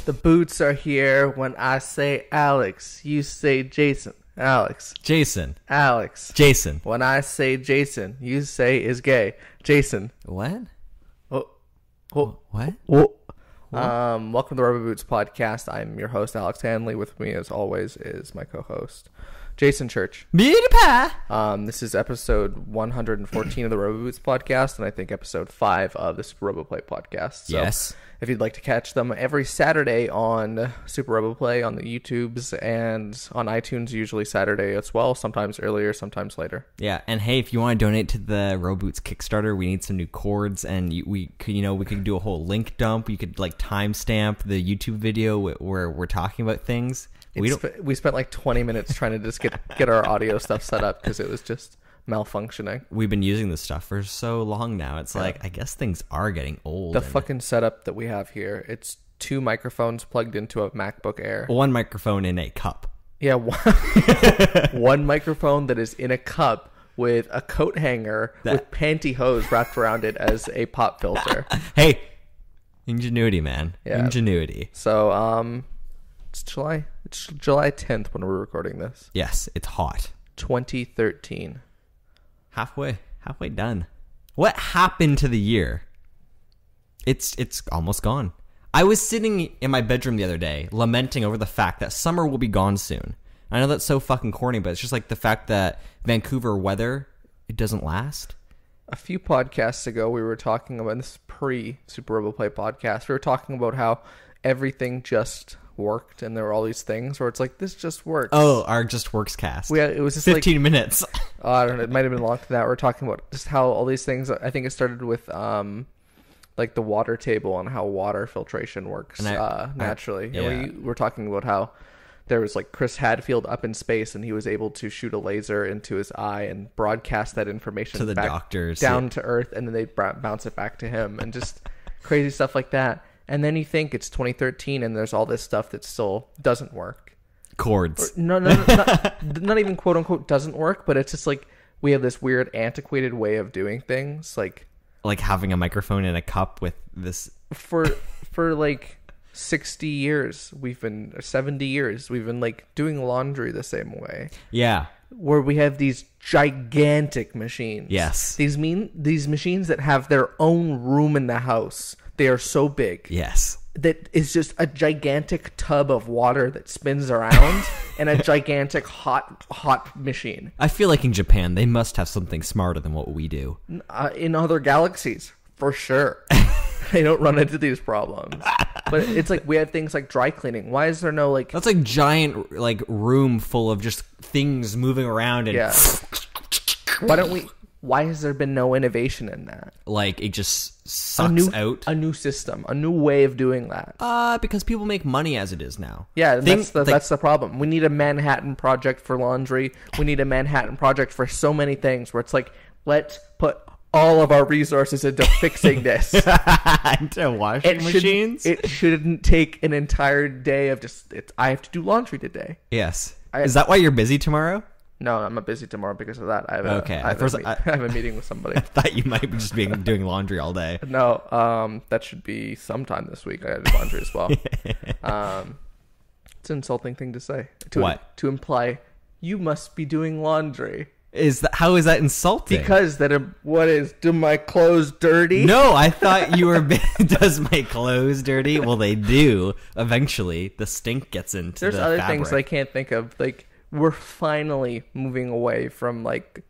The boots are here. When I say Alex, you say Jason. Alex. Jason. Alex. Jason. When I say Jason, you say is gay. Jason. What? Oh. What? Oh. Welcome to the Roboboots Podcast. I'm your host, Alex Hanley. With me, as always, is my co-host, Jason Church. This is episode 114 of the Roboboots Podcast, and I think episode 5 of the SuperRoboPlay podcast. So yes. If you'd like to catch them every Saturday on SuperRoboPlay on the YouTubes and on iTunes, usually Saturday as well, sometimes earlier, sometimes later. Yeah, and hey, if you want to donate to the Roboboots Kickstarter, we need some new chords, and we could do a whole link dump. You could like timestamp the YouTube video where we're talking about things. We spent like 20 minutes trying to just get our audio stuff set up because it was just malfunctioning. We've been using this stuff for so long now. It's like, I guess things are getting old. The fucking setup that we have here, it's 2 microphones plugged into a MacBook Air. 1 microphone in a cup. Yeah, one microphone that is in a cup with a coat hanger with pantyhose wrapped around it as a pop filter. Hey, ingenuity, man. Yeah. Ingenuity. So, it's July 10th when we're recording this. Yes, it's hot. 2013. Halfway done. What happened to the year? It's almost gone. I was sitting in my bedroom the other day lamenting over the fact that summer will be gone soon. I know that's so fucking corny, but it's just like the fact that Vancouver weather, it doesn't last. A few podcasts ago, we were talking about, this pre-Super RoboPlay podcast, we were talking about how everything just worked, and there were all these things where it's like, this just works. Oh, our Just Works cast. It was just 15 minutes. I don't know, it might have been longer than that. We're talking about just how all these things, I think it started with like the water table and how water filtration works naturally. We're talking about how there was like Chris Hadfield up in space, and he was able to shoot a laser into his eye and broadcast that information to the doctors down to Earth, and then they bounce it back to him, and just crazy stuff like that. And then you think it's 2013 and there's all this stuff that still doesn't work. Chords. No, not even quote unquote doesn't work, but it's just like we have this weird antiquated way of doing things. Like having a microphone in a cup with this. For like 60 years, 70 years, we've been like doing laundry the same way. Yeah. Where we have these gigantic machines. Yes. These machines that have their own room in the house. They are so big. Yes. That is just a gigantic tub of water that spins around and a gigantic hot machine. I feel like in Japan, they must have something smarter than what we do. In other galaxies, for sure. They don't run into these problems. But it's like we have things like dry cleaning. Why is there no like... That's like giant like room full of just things moving around and... Yeah. Why has there been no innovation in that? Like, it just sucks out. A new system, a new way of doing that. Because people make money as it is now. Yeah, that's the problem. We need a Manhattan Project for laundry. We need a Manhattan Project for so many things where it's like, let's put all of our resources into fixing this. Into washing machines? It shouldn't take an entire day of I have to do laundry today. Yes. Is that why you're busy tomorrow? No, I'm not busy tomorrow because of that. I have a meeting with somebody. I thought you might be just doing laundry all day. No, that should be sometime this week. I do laundry as well. It's an insulting thing to say. What? To imply you must be doing laundry. How is that insulting? Because do my clothes dirty? No, I thought you were does my clothes dirty? Well, they do. Eventually, the stink gets into There's the other fabric. things I can't think of, like. We're finally moving away from like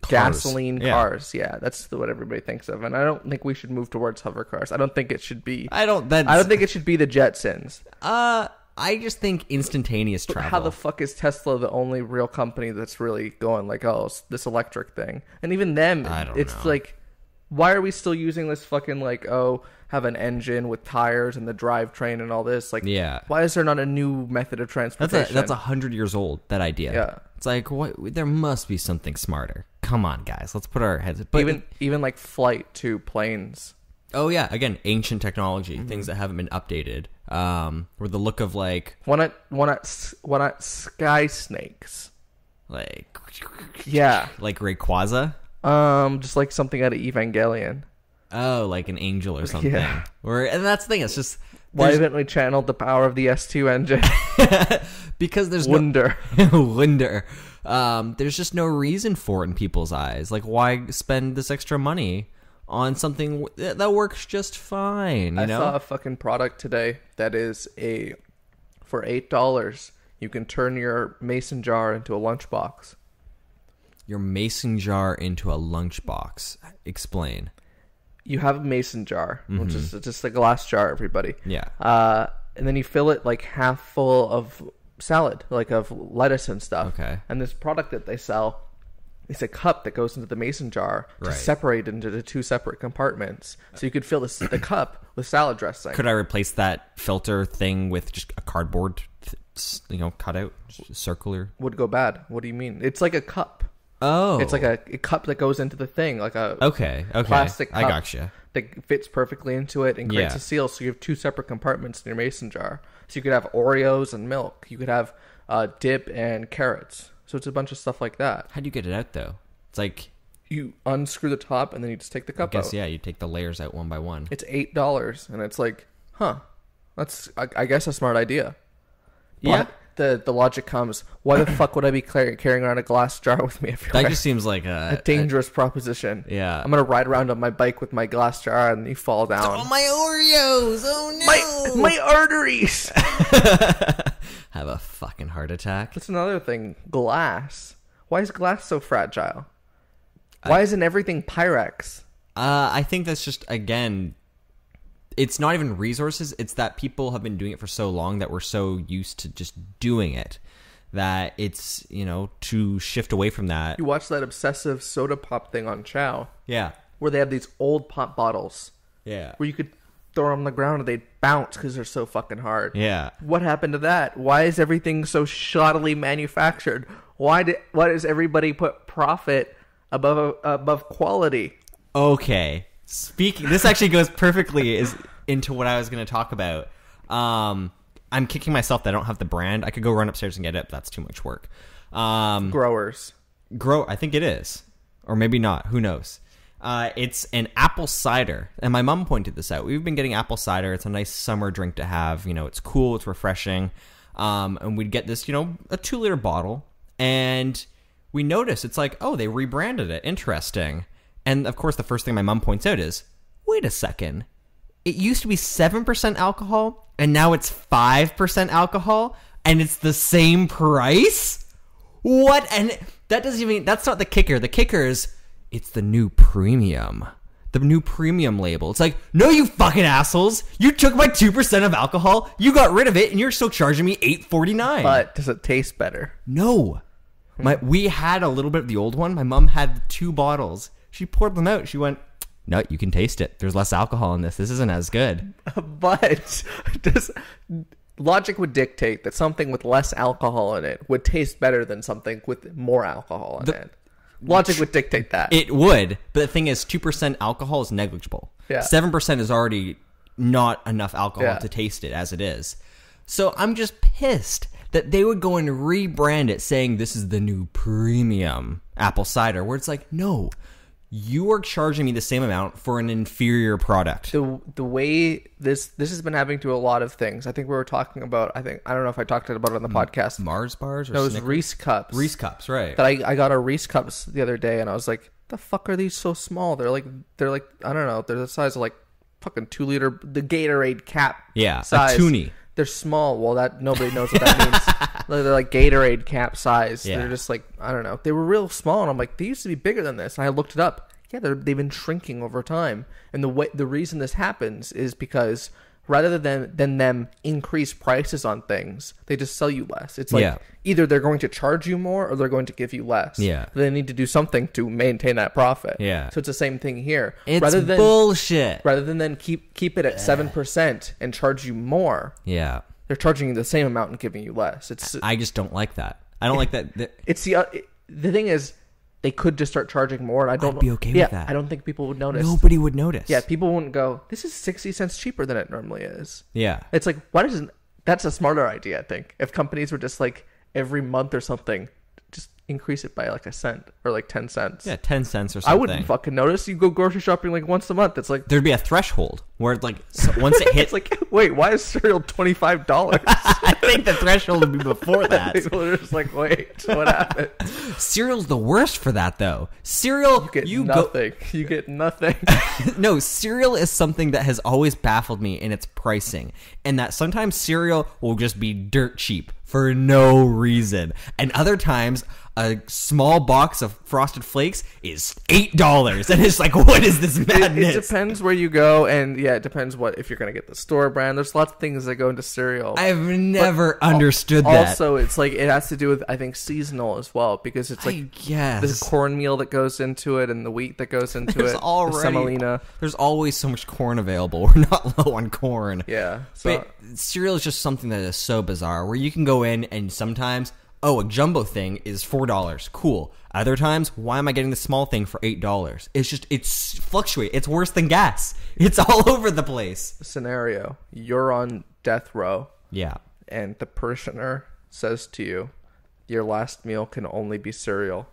gasoline cars. Yeah, that's what everybody thinks of, and I don't think we should move towards hover cars. I don't think it should be. I don't think it should be the Jetsons. I just think instantaneous travel. How the fuck is Tesla the only real company that's really going like, oh, this electric thing? And even them, it's know. Like, why are we still using this fucking like, oh, have an engine with tires and the drivetrain and all this? Like, yeah. Why is there not a new method of transportation? That's 100 years old, that idea. Yeah. It's like, there must be something smarter. Come on, guys. Let's put our heads... But even like flight to planes. Oh, yeah. Again, ancient technology. Mm-hmm. Things that haven't been updated. Or the look of like... Why not sky snakes? Like... Yeah. Like Rayquaza? Just like something out of Evangelion. Oh, like an angel or something. Yeah. And that's the thing. It's just Why haven't we channeled the power of the S2 engine? Because there's Wonder. Wonder. There's just no reason for it in people's eyes. Like, why spend this extra money on something that works just fine? I saw a fucking product today that is for $8, you can turn your mason jar into a lunchbox. Your mason jar into a lunchbox. Explain. You have a mason jar, which is just a glass jar, everybody. Yeah. And then you fill it like half full of salad, like of lettuce and stuff. Okay. And this product that they sell, it's a cup that goes into the mason jar to separate into the two separate compartments. So you could fill the cup with salad dressing. Could I replace that filter thing with just a cardboard, cutout, circular? Would go bad. What do you mean? It's like a cup. Oh. It's like a cup that goes into the thing, like a plastic cup I gotcha. that fits perfectly into it and creates a seal. So you have two separate compartments in your mason jar. So you could have Oreos and milk. You could have dip and carrots. So it's a bunch of stuff like that. How do you get it out, though? It's like... You unscrew the top and then you just take the cup out. Yeah, you take the layers out one by one. It's $8 and it's like, that's, I guess, a smart idea. Yeah. But the logic comes, why the fuck would I be carrying around a glass jar with me everywhere? That just seems like a dangerous proposition. Yeah. I'm going to ride around on my bike with my glass jar and you fall down. Oh, my Oreos! Oh, no! My arteries! Have a fucking heart attack. That's another thing. Glass. Why is glass so fragile? Why isn't everything Pyrex? I think that's just, again... It's not even resources. It's that people have been doing it for so long that we're so used to just doing it that it's, to shift away from that. You watch that obsessive soda pop thing on Chow. Yeah. Where they have these old pop bottles. Yeah. Where you could throw them on the ground and they'd bounce because they're so fucking hard. Yeah. What happened to that? Why is everything so shoddily manufactured? Why does everybody put profit above quality? Okay. This actually goes perfectly into what I was going to talk about. I'm kicking myself that I don't have the brand. I could go run upstairs and get it, but that's too much work. Growers. I think it is. Or maybe not. Who knows? It's an apple cider. And my mom pointed this out. We've been getting apple cider. It's a nice summer drink to have. It's cool. It's refreshing. And we'd get this, a 2-liter bottle. And we noticed it's like, oh, they rebranded it. Interesting. And, of course, the first thing my mom points out is, wait a second. It used to be 7% alcohol, and now it's 5% alcohol, and it's the same price? What? And that's not the kicker. The kicker is, it's the new premium. The new premium label. It's like, no, you fucking assholes. You took my 2% of alcohol, you got rid of it, and you're still charging me $8.49. But does it taste better? No. We had a little bit of the old one. My mom had 2 bottles. She poured them out. She went, no, you can taste it. There's less alcohol in this. This isn't as good. But logic would dictate that something with less alcohol in it would taste better than something with more alcohol in it. Logic would dictate that. It would. But the thing is, 2% alcohol is negligible. Yeah. 7% is already not enough alcohol to taste it as it is. So I'm just pissed that they would go and rebrand it saying this is the new premium apple cider, where it's like, no. You are charging me the same amount for an inferior product. The way this has been happening to a lot of things. I think we were talking about. I don't know if I talked about it on the podcast. Mars bars or no, it was Reese cups. Reese cups, right? That I got a Reese cups the other day, and I was like, "The fuck are these so small? They're like I don't know. They're the size of like fucking 2-liter the Gatorade cap. Yeah, size. A toonie. They're small. Well, that nobody knows what that means. They're like Gatorade cap size. Yeah. They're just like, I don't know. They were real small, and I'm like, they used to be bigger than this. And I looked it up. Yeah, they've been shrinking over time. And the reason this happens is because rather than them increase prices on things, they just sell you less. It's like either they're going to charge you more or they're going to give you less. Yeah. They need to do something to maintain that profit. Yeah. So it's the same thing here. It's bullshit. Rather than then keep it at 7% and charge you more. Yeah. They're charging you the same amount and giving you less. I just don't like that. I don't like that. It's the thing is, they could just start charging more. And I'd be okay with that. I don't think people would notice. Nobody would notice. Yeah, people wouldn't go, this is 60 cents cheaper than it normally is. Yeah. It's like, that's a smarter idea, I think. If companies were just like every month or something, just increase it by like a cent or like 10 cents. Yeah, 10 cents or something. I wouldn't fucking notice. You go grocery shopping like once a month. It's like there'd be a threshold where like once it hits, it's like, wait, why is cereal $25? I think the threshold would be before that. People are just like, wait, what happened? Cereal's the worst for that though. Cereal, you get nothing. You get nothing. No, cereal is something that has always baffled me in its pricing, and that sometimes cereal will just be dirt cheap for no reason, and other times a small box of Frosted Flakes is $8, and it's like, what is this madness? It depends where you go, and yeah, it depends what if you're gonna get the store brand. There's lots of things that go into cereal. I've never understood that. Also, it's like it has to do with, I think, seasonal as well, because it's like the cornmeal that goes into it and the wheat that goes into it. The semolina. There's always so much corn available. We're not low on corn. Yeah, but cereal is just something that is so bizarre, where you can go in and sometimes, oh, a jumbo thing is $4. Cool. Other times, why am I getting the small thing for $8? It's fluctuate. It's worse than gas. It's all over the place. Scenario. You're on death row. Yeah. And the parishioner says to you, your last meal can only be cereal.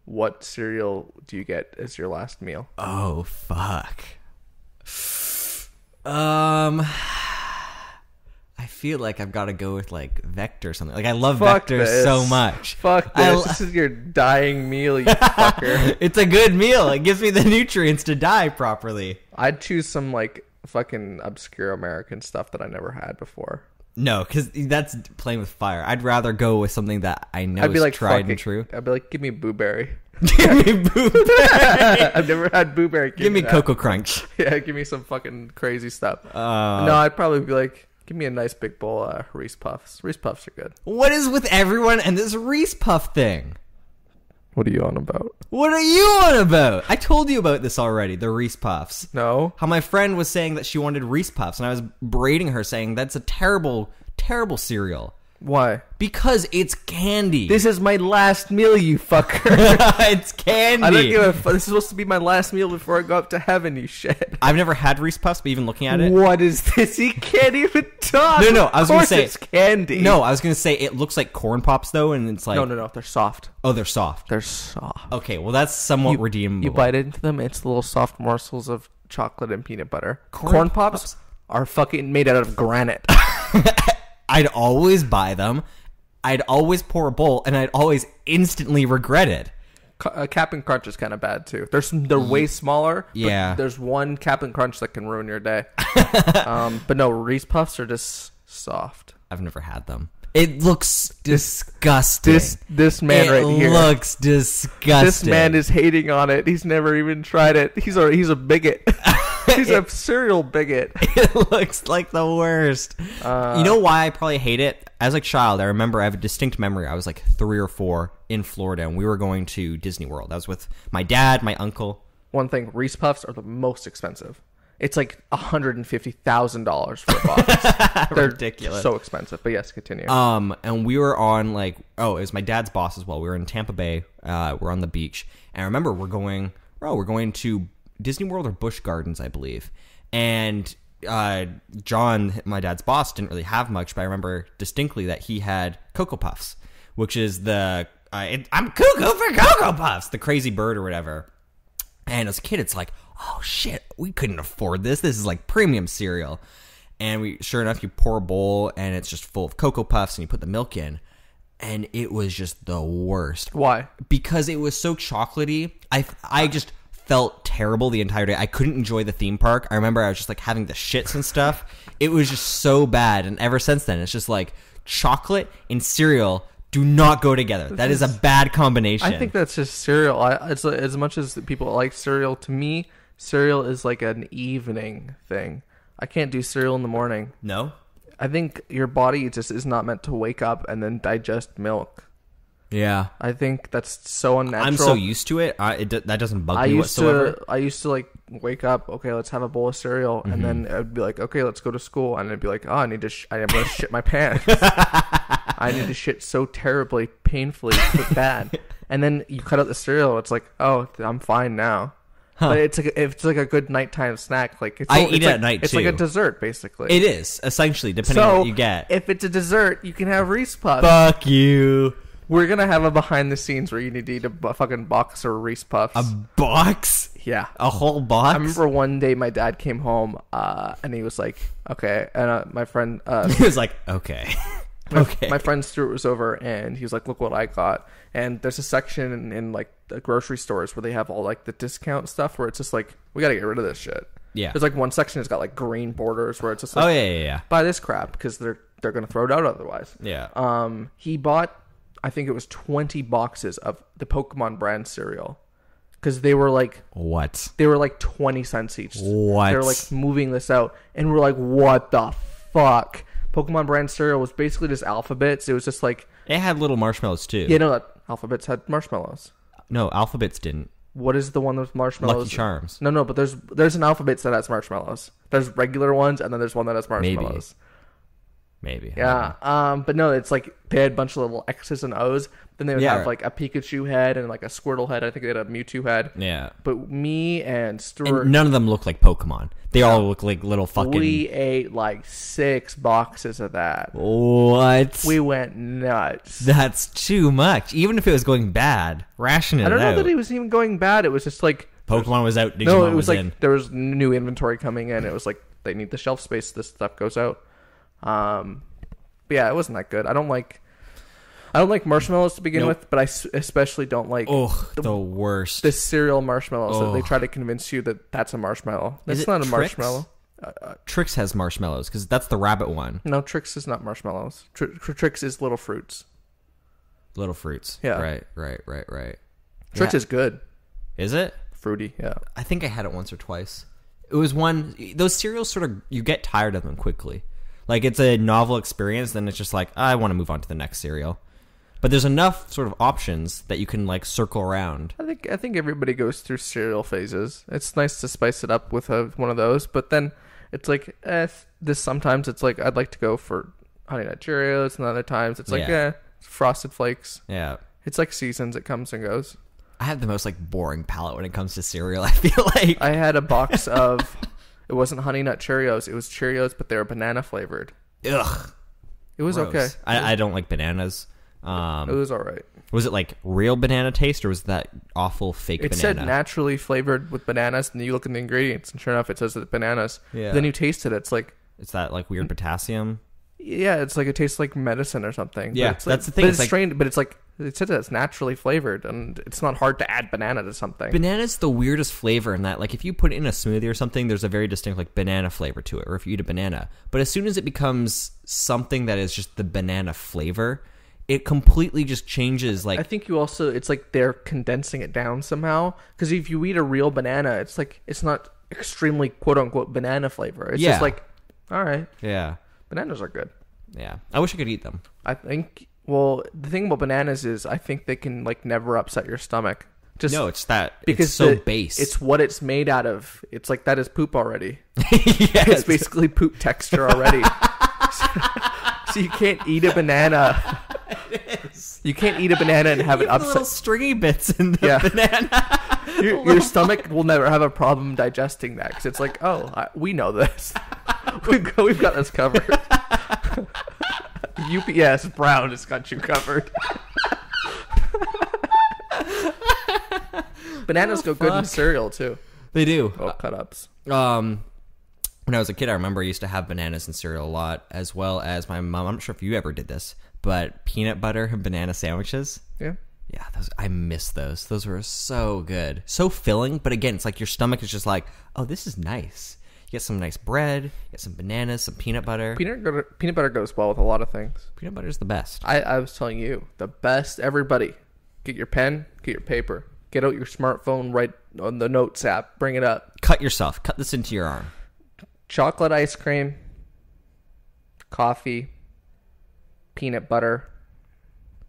What cereal do you get as your last meal? Oh, fuck. I feel like I've got to go with like Vector or something. Like I love Vector so much. Fuck this. This is your dying meal, you fucker. It's a good meal. It gives me the nutrients to die properly. I'd choose some like fucking obscure American stuff that I never had before. No, because that's playing with fire. I'd rather go with something that I know is like, tried and true. I'd be like, give me Blueberry. Give me Blueberry. I've never had Blueberry. Give me Cocoa Crunch. Yeah, give me some fucking crazy stuff. No, I'd probably be like, give me a nice big bowl of Reese Puffs. Reese Puffs are good. What is with everyone and this Reese Puff thing? What are you on about? What are you on about? I told you about this already, the Reese Puffs. No. How my friend was saying that she wanted Reese Puffs, and I was berating her saying that's a terrible, terrible cereal. Why? Because it's candy. This is my last meal, you fucker. It's candy. I don't give a fuck. This is supposed to be my last meal before I go up to heaven, you shit. I've never had Reese Puffs, but even looking at it. What is this? You can't even talk. No, I was going to say. It's candy. No, I was going to say it looks like Corn Pops, though, and it's like. No. They're soft. Oh, they're soft. They're soft. Okay, well, that's somewhat redeemable. You bite into them, it's little soft morsels of chocolate and peanut butter. Corn Pops are fucking made out of granite. I'd always buy them. I'd always pour a bowl, and I'd always instantly regret it. Cap'n Crunch is kind of bad, too. They're way smaller. Yeah. But there's one Cap'n Crunch that can ruin your day. But no, Reese Puffs are just soft. I've never had them. It looks disgusting. This man right here. It looks disgusting. This man is hating on it. He's never even tried it. He's a bigot. He's a cereal bigot. It looks like the worst. You know why I probably hate it? As a child, I remember I have a distinct memory. I was like 3 or 4 in Florida, and we were going to Disney World. I was with my dad, my uncle. One thing, Reese Puffs are the most expensive. It's like $150,000 for a box. They're ridiculous. So expensive. But yes, continue. And we were on like, it was my dad's boss as well. We were in Tampa Bay. We're on the beach, and I remember we're going to Disney World or Busch Gardens, I believe. And John, my dad's boss, didn't really have much, but I remember distinctly that he had Cocoa Puffs, which is I'm cuckoo for Cocoa Puffs, the crazy bird or whatever. And as a kid, it's like, oh shit, we couldn't afford this. This is like premium cereal. And sure enough, you pour a bowl and it's just full of Cocoa Puffs and you put the milk in. And it was just the worst. Why? Because it was so chocolatey. I just felt terrible the entire day. I couldn't enjoy the theme park. I remember I was just like having the shits and stuff. It was just so bad. And ever since then, it's just like chocolate and cereal do not go together. That is a bad combination. I think that's just cereal. It's as much as people like cereal, to me, cereal is like an evening thing. I can't do cereal in the morning. No? I think your body just is not meant to wake up and then digest milk. Yeah. I think that's so unnatural. I'm so used to it. That doesn't bug me whatsoever. I used to like wake up, okay, let's have a bowl of cereal, and then I'd be like, okay, let's go to school, and I'd be like, oh, I'm going to shit my pants. I need to shit so terribly, painfully, so bad. And then you cut out the cereal, it's like, oh, I'm fine now. Huh. But it's like a good nighttime snack. Like I eat it at night too. It's like a dessert, basically. It is, essentially, depending on what you get. If it's a dessert, you can have Reese Puffs. Fuck you. We're gonna have a behind the scenes where you need to eat a fucking box of Reese Puffs. A box? Yeah. A whole box? I remember one day my dad came home and he was like, okay. And my friend... he was like, okay. Okay. My friend Stuart was over and he was like, look what I got. And there's a section in like the grocery stores where they have all like the discount stuff where it's just like, we got to get rid of this shit. Yeah. There's like one section that's got like green borders where it's just like, oh, yeah. buy this crap because they're going to throw it out otherwise. Yeah. He bought, I think it was 20 boxes of the Pokemon brand cereal. Because they were like... What? They were like 20 cents each. What? They were like moving this out. And we're like, what the fuck? Pokemon brand cereal was basically just Alphabets. It was just like... It had little marshmallows too. Yeah, no, that Alphabets had marshmallows. No, Alphabets didn't. What is the one with marshmallows? Lucky Charms. No, but there's an Alphabets that has marshmallows. There's regular ones, and then there's one that has marshmallows. Maybe. Yeah. But no, it's like they had a bunch of little X's and O's. Then they would have like a Pikachu head and like a Squirtle head. I think they had a Mewtwo head. Yeah. But me and Stuart... And none of them look like Pokemon. They all look like little fucking... We ate like 6 boxes of that. What? We went nuts. That's too much. Even if it was going bad, ration it out. I don't know that it was even going bad. It was just like... Pokemon was out, Digimon no, it was like in. There was new inventory coming in. It was like they need the shelf space. This stuff goes out. But yeah, it wasn't that good. I don't like marshmallows to begin with, but I especially don't like the worst. The cereal marshmallows that they try to convince you that that's a marshmallow. That's not a marshmallow. Trix has marshmallows because that's the rabbit one. No, Trix is not marshmallows. Trix is little fruits. Little fruits. Yeah. Right. Trix is good. Is it? Fruity, yeah. I think I had it once or twice. It was one... Those cereals sort of... You get tired of them quickly. Like, it's a novel experience, then it's just like, I want to move on to the next cereal. But there's enough sort of options that you can, like, circle around. I think everybody goes through cereal phases. It's nice to spice it up with one of those, but then it's like, sometimes it's like, I'd like to go for Honey Nut Cheerios, and other times it's like, Frosted Flakes. Yeah. It's like seasons, it comes and goes. I have the most, like, boring palate when it comes to cereal, I feel like. I had a box of... It wasn't Honey Nut Cheerios. It was Cheerios, but they were banana flavored. Ugh. It was okay. I don't like bananas. It was all right. Was it like real banana taste, or was that awful fake banana? It said naturally flavored with bananas, and you look at the ingredients, and sure enough, it says that bananas. Yeah. Then you taste it, it's like... It's that like weird potassium? Yeah, it's like it tastes like medicine or something. Yeah, that's the thing. But it's strange, but it's like... It said that it's naturally flavored, and it's not hard to add banana to something. Banana's the weirdest flavor in that, like, if you put it in a smoothie or something, there's a very distinct, like, banana flavor to it, or if you eat a banana. But as soon as it becomes something that is just the banana flavor, it completely just changes, like... I think you also... It's like they're condensing it down somehow, because if you eat a real banana, it's like... It's not extremely quote-unquote banana flavor. It's just like, all right. Yeah. Bananas are good. Yeah. I wish I could eat them. I think... Well, the thing about bananas is I think they can like never upset your stomach. No, it's that because it's so base. It's what it's made out of. It's like that is poop already. Yes. It's basically poop texture already. So you can't eat a banana. It is. You can't eat a banana and have it upset. Little stringy bits in the banana. Your stomach will never have a problem digesting that because it's like, we know this. We've got this covered. UPS Brown has got you covered. Bananas go good in cereal too. They do. Oh, cut-ups. When I was a kid, I remember I used to have bananas in cereal a lot, as well as my mom. I'm not sure if you ever did this, but peanut butter and banana sandwiches. Yeah. Yeah, I miss those. Those were so good. So filling, but again, it's like your stomach is just like, oh, this is nice. You get some nice bread, you get some bananas, some peanut butter. Peanut butter goes well with a lot of things. Peanut butter is the best. I was telling you, the best. Everybody, get your pen, get your paper, get out your smartphone, write on the notes app, bring it up. Cut yourself. Cut this into your arm. Chocolate ice cream, coffee, peanut butter,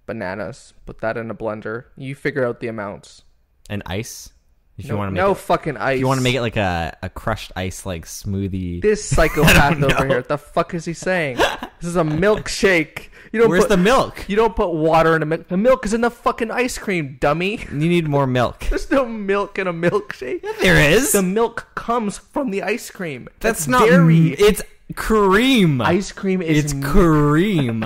bananas. Put that in a blender. You figure out the amounts. And ice? If no, you want to make no fucking ice. If you want to make it like a crushed ice like smoothie. This psychopath over here, what the fuck is he saying? This is a milkshake. Where's the milk? You don't put water in a milk. The milk is in the fucking ice cream, dummy. You need more milk. There's no milk in a milkshake. Yeah, there is. The milk comes from the ice cream. That's not dairy. It's cream. Ice cream is... It's cream.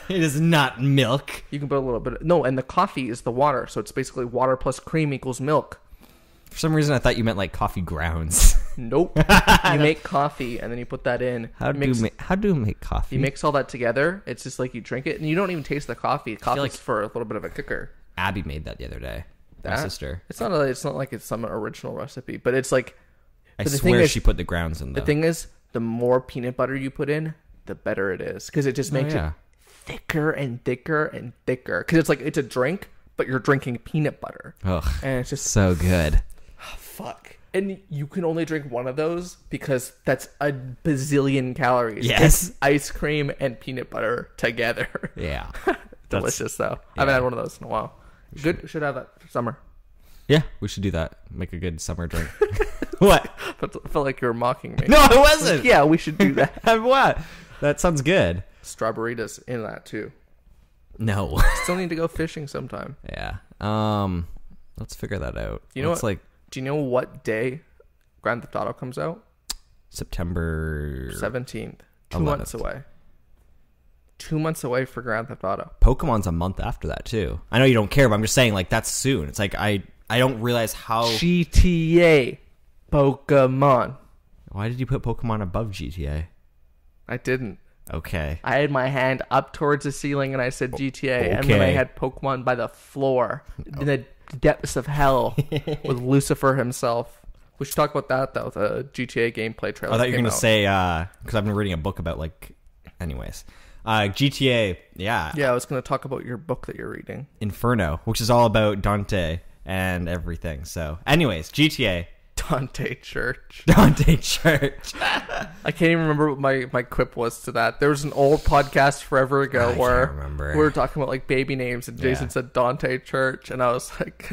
It is not milk. You can put a little bit. No, and the coffee is the water, so it's basically water plus cream equals milk. For some reason, I thought you meant like coffee grounds. Nope. You make coffee and then you put that in. How do you make coffee? You mix all that together. It's just like you drink it, and you don't even taste the coffee. Coffee's like for a little bit of a kicker. Abby made that the other day. My sister. It's not like it's some original recipe, but it's like. I swear she put the grounds in. The thing is, the more peanut butter you put in, the better it is, because it just makes it thicker and thicker and thicker. Because it's like it's a drink, but you're drinking peanut butter. Ugh, and it's just so good. Fuck. And you can only drink one of those because that's a bazillion calories. Yes. It's ice cream and peanut butter together. Yeah. Delicious, though. I haven't had one of those in a while. Should have that for summer. Yeah, we should do that. Make a good summer drink. What? But I felt like you were mocking me. No, I wasn't. Yeah, we should do that. What? That sounds good. Strawberries in that, too. No. Still need to go fishing sometime. Yeah. Let's figure that out. You know what? Do you know what day Grand Theft Auto comes out? September 17th. 2 11th. months away. 2 months away for Grand Theft Auto. Pokemon's a month after that too. I know you don't care, but I'm just saying, like, that's soon. It's like I don't realize how. GTA Pokemon. Why did you put Pokemon above GTA? I didn't. Okay. I had my hand up towards the ceiling and I said GTA, and then I had Pokemon by the floor in the depths of hell with Lucifer himself. We should talk about that though. The GTA gameplay trailer. I thought you were gonna say because I've been reading a book about anyways. GTA, yeah. Yeah, I was going to talk about your book that you're reading. Inferno, which is all about Dante and everything. So, anyways, GTA. Dante Church. Dante Church. I can't even remember what my quip was to that. There was an old podcast forever ago where we were talking about like baby names, and Jason said Dante Church, and I was like,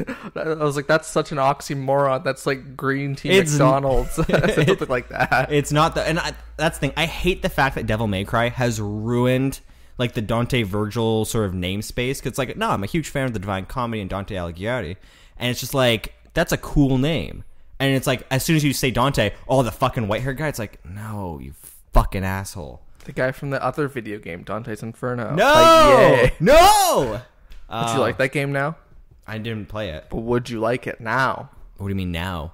that's such an oxymoron. That's like green tea McDonald's, something like that. It's not that's the thing. I hate the fact that Devil May Cry has ruined like the Dante Virgil sort of namespace. Because it's like, no, I'm a huge fan of the Divine Comedy and Dante Alighieri, and it's just like that's a cool name. And it's like, as soon as you say Dante, the fucking white-haired guy, it's like, no, you fucking asshole. The guy from the other video game, Dante's Inferno. No! No! Would you like that game now? I didn't play it. But would you like it now? What do you mean now?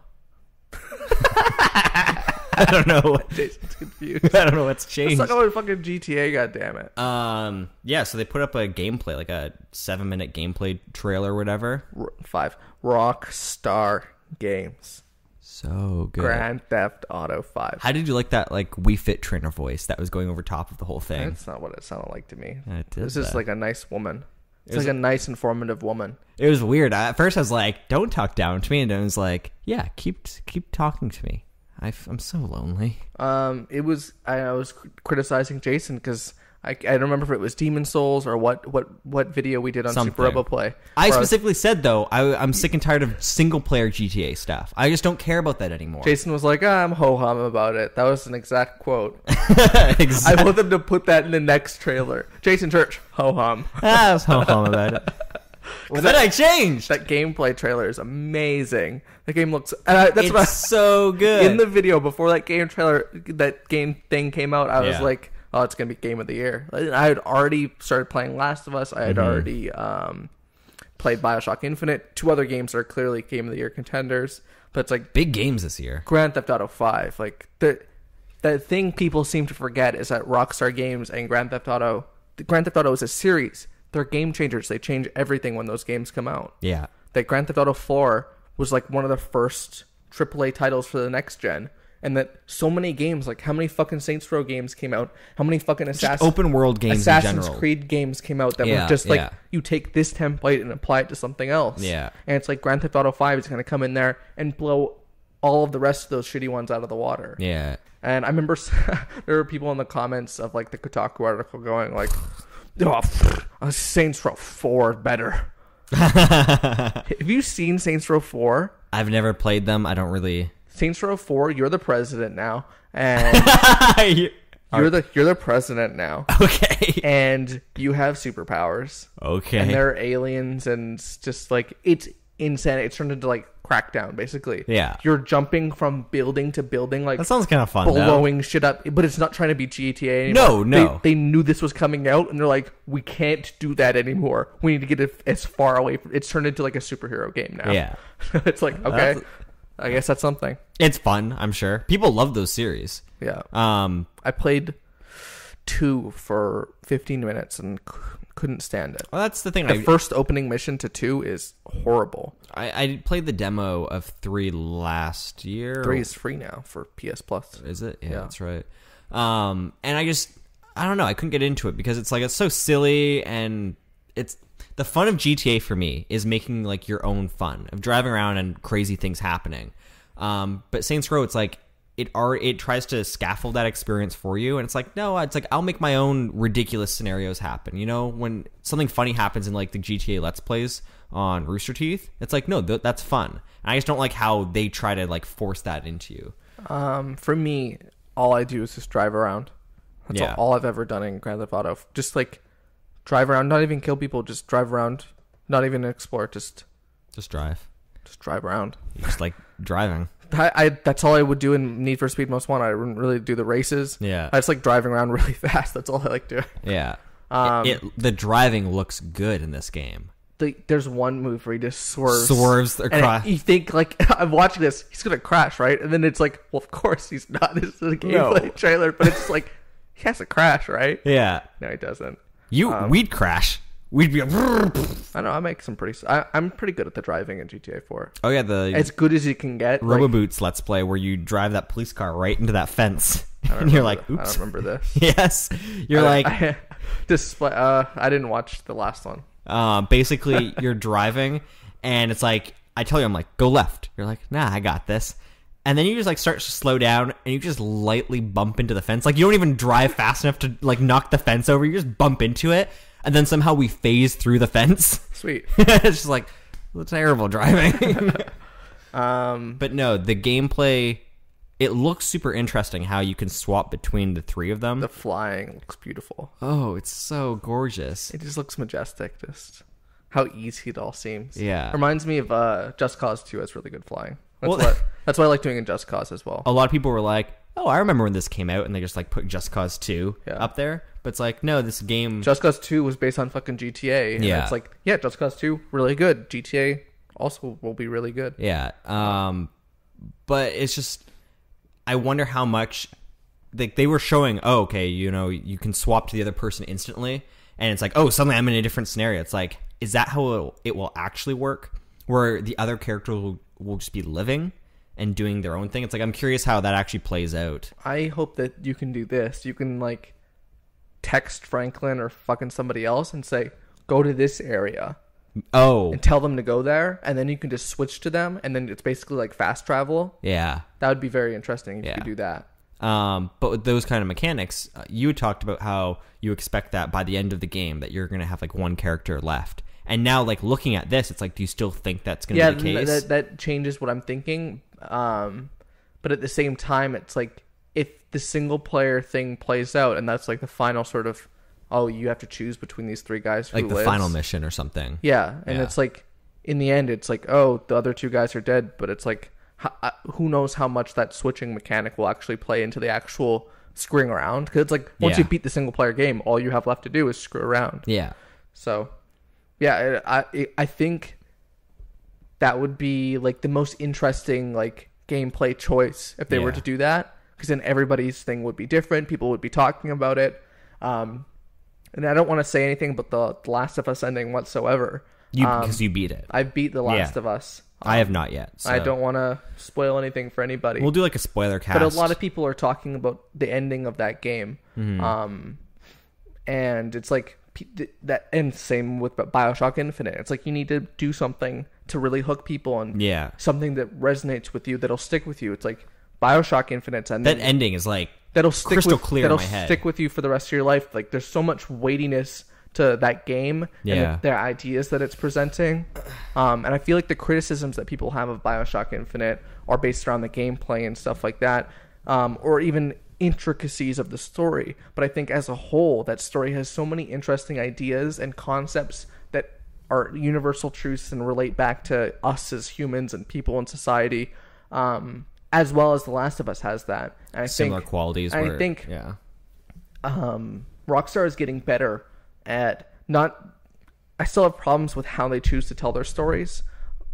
I don't know. Jason's confused. I don't know what's changed. Let's talk about fucking GTA, goddammit. Yeah, so they put up a gameplay, like a 7-minute gameplay trailer or whatever. 5. Rockstar Games. So good. Grand Theft Auto 5. How did you like that, like, Wii Fit trainer voice that was going over top of the whole thing? That's not what it sounded like to me. This is like a nice woman. It's like a nice, informative woman. It was weird. At first, I was like, don't talk down to me. And then I was like, yeah, keep talking to me. I'm so lonely. I was criticizing Jason because I don't remember if it was Demon Souls or what video we did on SuperRoboPlay. I specifically said, though, I'm sick and tired of single-player GTA stuff. I just don't care about that anymore. Jason was like, I'm ho-hum about it. That was an exact quote. Exactly. I want them to put that in the next trailer. Jason Church, ho-hum. I was ho-hum about it. Well, then I changed. That gameplay trailer is amazing. The game looks... It's so good. In the video, before that game thing came out, I was like... Oh, it's going to be Game of the Year. I had already started playing Last of Us. I had already played Bioshock Infinite. 2 other games are clearly Game of the Year contenders. But it's like... Big games this year. Grand Theft Auto 5. Like, the thing people seem to forget is that Rockstar Games and Grand Theft Auto is a series. They're game changers. They change everything when those games come out. Yeah. That Grand Theft Auto 4 was like one of the first AAA titles for the next gen. And that so many games, like how many fucking Saints Row games came out? How many fucking open world games Assassin's in general. Creed games came out that were just like, you take this template and apply it to something else. Yeah. And it's like Grand Theft Auto 5 is going to come in there and blow all of the rest of those shitty ones out of the water. Yeah. And I remember there were people in the comments of like the Kotaku article going like, Saints Row 4 better. Have you seen Saints Row 4? I've never played them. I don't really... Saints Row 4, you're the president now, and you're the president now. Okay, and you have superpowers. Okay, and they're aliens, and just like it's insanity. It's turned into like Crackdown, basically. Yeah. You're jumping from building to building, like That sounds kind of fun, blowing shit up, but it's not trying to be GTA anymore. No. They knew this was coming out, and they're like, we can't do that anymore. We need to get it as far away from... It's turned into like a superhero game now. Yeah. It's like, okay, I guess that's something. It's fun, I'm sure. People love those series. Yeah. I played 2 for 15 minutes and couldn't stand it. Well, that's the thing. The first opening mission to 2 is horrible. I played the demo of 3 last year. 3 is free now for PS Plus. Is it? Yeah, that's right. And I don't know. I couldn't get into it because it's like it's so silly, and it's the fun of GTA for me is making like your own fun of driving around and crazy things happening. But Saints Row, it's like it tries to scaffold that experience for you, and it's like, no, it's like I'll make my own ridiculous scenarios happen. You know, when something funny happens in like the GTA Let's Plays on Rooster Teeth, it's like, no, that's fun. And I just don't like how they try to like force that into you. For me, all I do is just drive around. That's all I've ever done in Grand Theft Auto. Just like drive around, not even kill people, just drive around, not even explore, just drive. Just drive around. You just like driving. That's all I would do in Need for Speed Most Wanted. I wouldn't really do the races. Yeah. I just like driving around really fast. That's all I like doing. Yeah. The driving looks good in this game. There's one move where he just swerves across. And you think, like, I'm watching this, he's going to crash, right? And then it's like, well, of course he's not. This is a gameplay trailer, but it's like, he has to crash, right? Yeah. No, he doesn't. We'd crash. We'd be. I know. I make some pretty. I'm pretty good at the driving in GTA 4. Oh yeah, as good as you can get. Roboboots Let's Play where you drive that police car right into that fence, and you're like, "Oops!" I don't remember this. Yes, you're like. I didn't watch the last one. Basically, you're driving, and it's like I tell you, I'm like, go left. You're like, nah, I got this. And then you just like start to slow down, and you just lightly bump into the fence. Like you don't even drive fast enough to like knock the fence over. You just bump into it. And then somehow we phase through the fence. Sweet. It's just like terrible driving. But no, the gameplay, it looks super interesting how you can swap between the 3 of them. The flying looks beautiful. Oh, it's so gorgeous. It just looks majestic. Just how easy it all seems. Yeah. Reminds me of Just Cause 2 has really good flying. That's what I like doing in Just Cause as well. A lot of people were like, oh, I remember when this came out, and they just like put Just Cause 2 up there. But it's like, no, this game... Just Cause 2 was based on fucking GTA. And it's like, yeah, Just Cause 2, really good. GTA also will be really good. Yeah. But it's just... I wonder how much... they were showing, oh, okay, you know, you can swap to the other person instantly. And it's like, oh, suddenly I'm in a different scenario. It's like, is that how it will actually work? Where the other character will just be living and doing their own thing? It's like, I'm curious how that actually plays out. I hope that you can do this. You can, like... text Franklin or fucking somebody else and say, go to this area. Oh. And tell them to go there, and then you can just switch to them, and then it's basically like fast travel. Yeah. That would be very interesting if you could do that. But with those kind of mechanics, you had talked about how you expect that by the end of the game that you're going to have like one character left. And now, like, looking at this, it's like, do you still think that's going to be the case? That changes what I'm thinking. But at the same time, it's like, if the single player thing plays out and that's like the final sort of, oh, you have to choose between these 3 guys who like the lives. final mission or something. Yeah. And it's like, in the end, it's like, oh, the other 2 guys are dead. But it's like, who knows how much that switching mechanic will actually play into the actual screwing around. Because it's like, once you beat the single player game, all you have left to do is screw around. Yeah. So, yeah, I think that would be like the most interesting like gameplay choice if they were to do that. Because then everybody's thing would be different. People would be talking about it. And I don't want to say anything but the Last of Us ending whatsoever. Because you beat it. I beat The Last of Us. I have not yet. So. I don't want to spoil anything for anybody. We'll do like a spoiler cast. But a lot of people are talking about the ending of that game. Mm-hmm. And it's like... that, and same with BioShock Infinite. It's like you need to do something to really hook people and something that resonates with you that'll stick with you. It's like... BioShock Infinite's ending. That ending is like crystal clear in my head. That'll stick with you for the rest of your life. Like there's so much weightiness to that game and their ideas that it's presenting. And I feel like the criticisms that people have of BioShock Infinite are based around the gameplay and stuff like that, or even intricacies of the story. But I think as a whole, that story has so many interesting ideas and concepts that are universal truths and relate back to us as humans and people in society, as well as The Last of Us has that. And I Similar think, qualities. I think Rockstar is getting better at not... I still have problems with how they choose to tell their stories.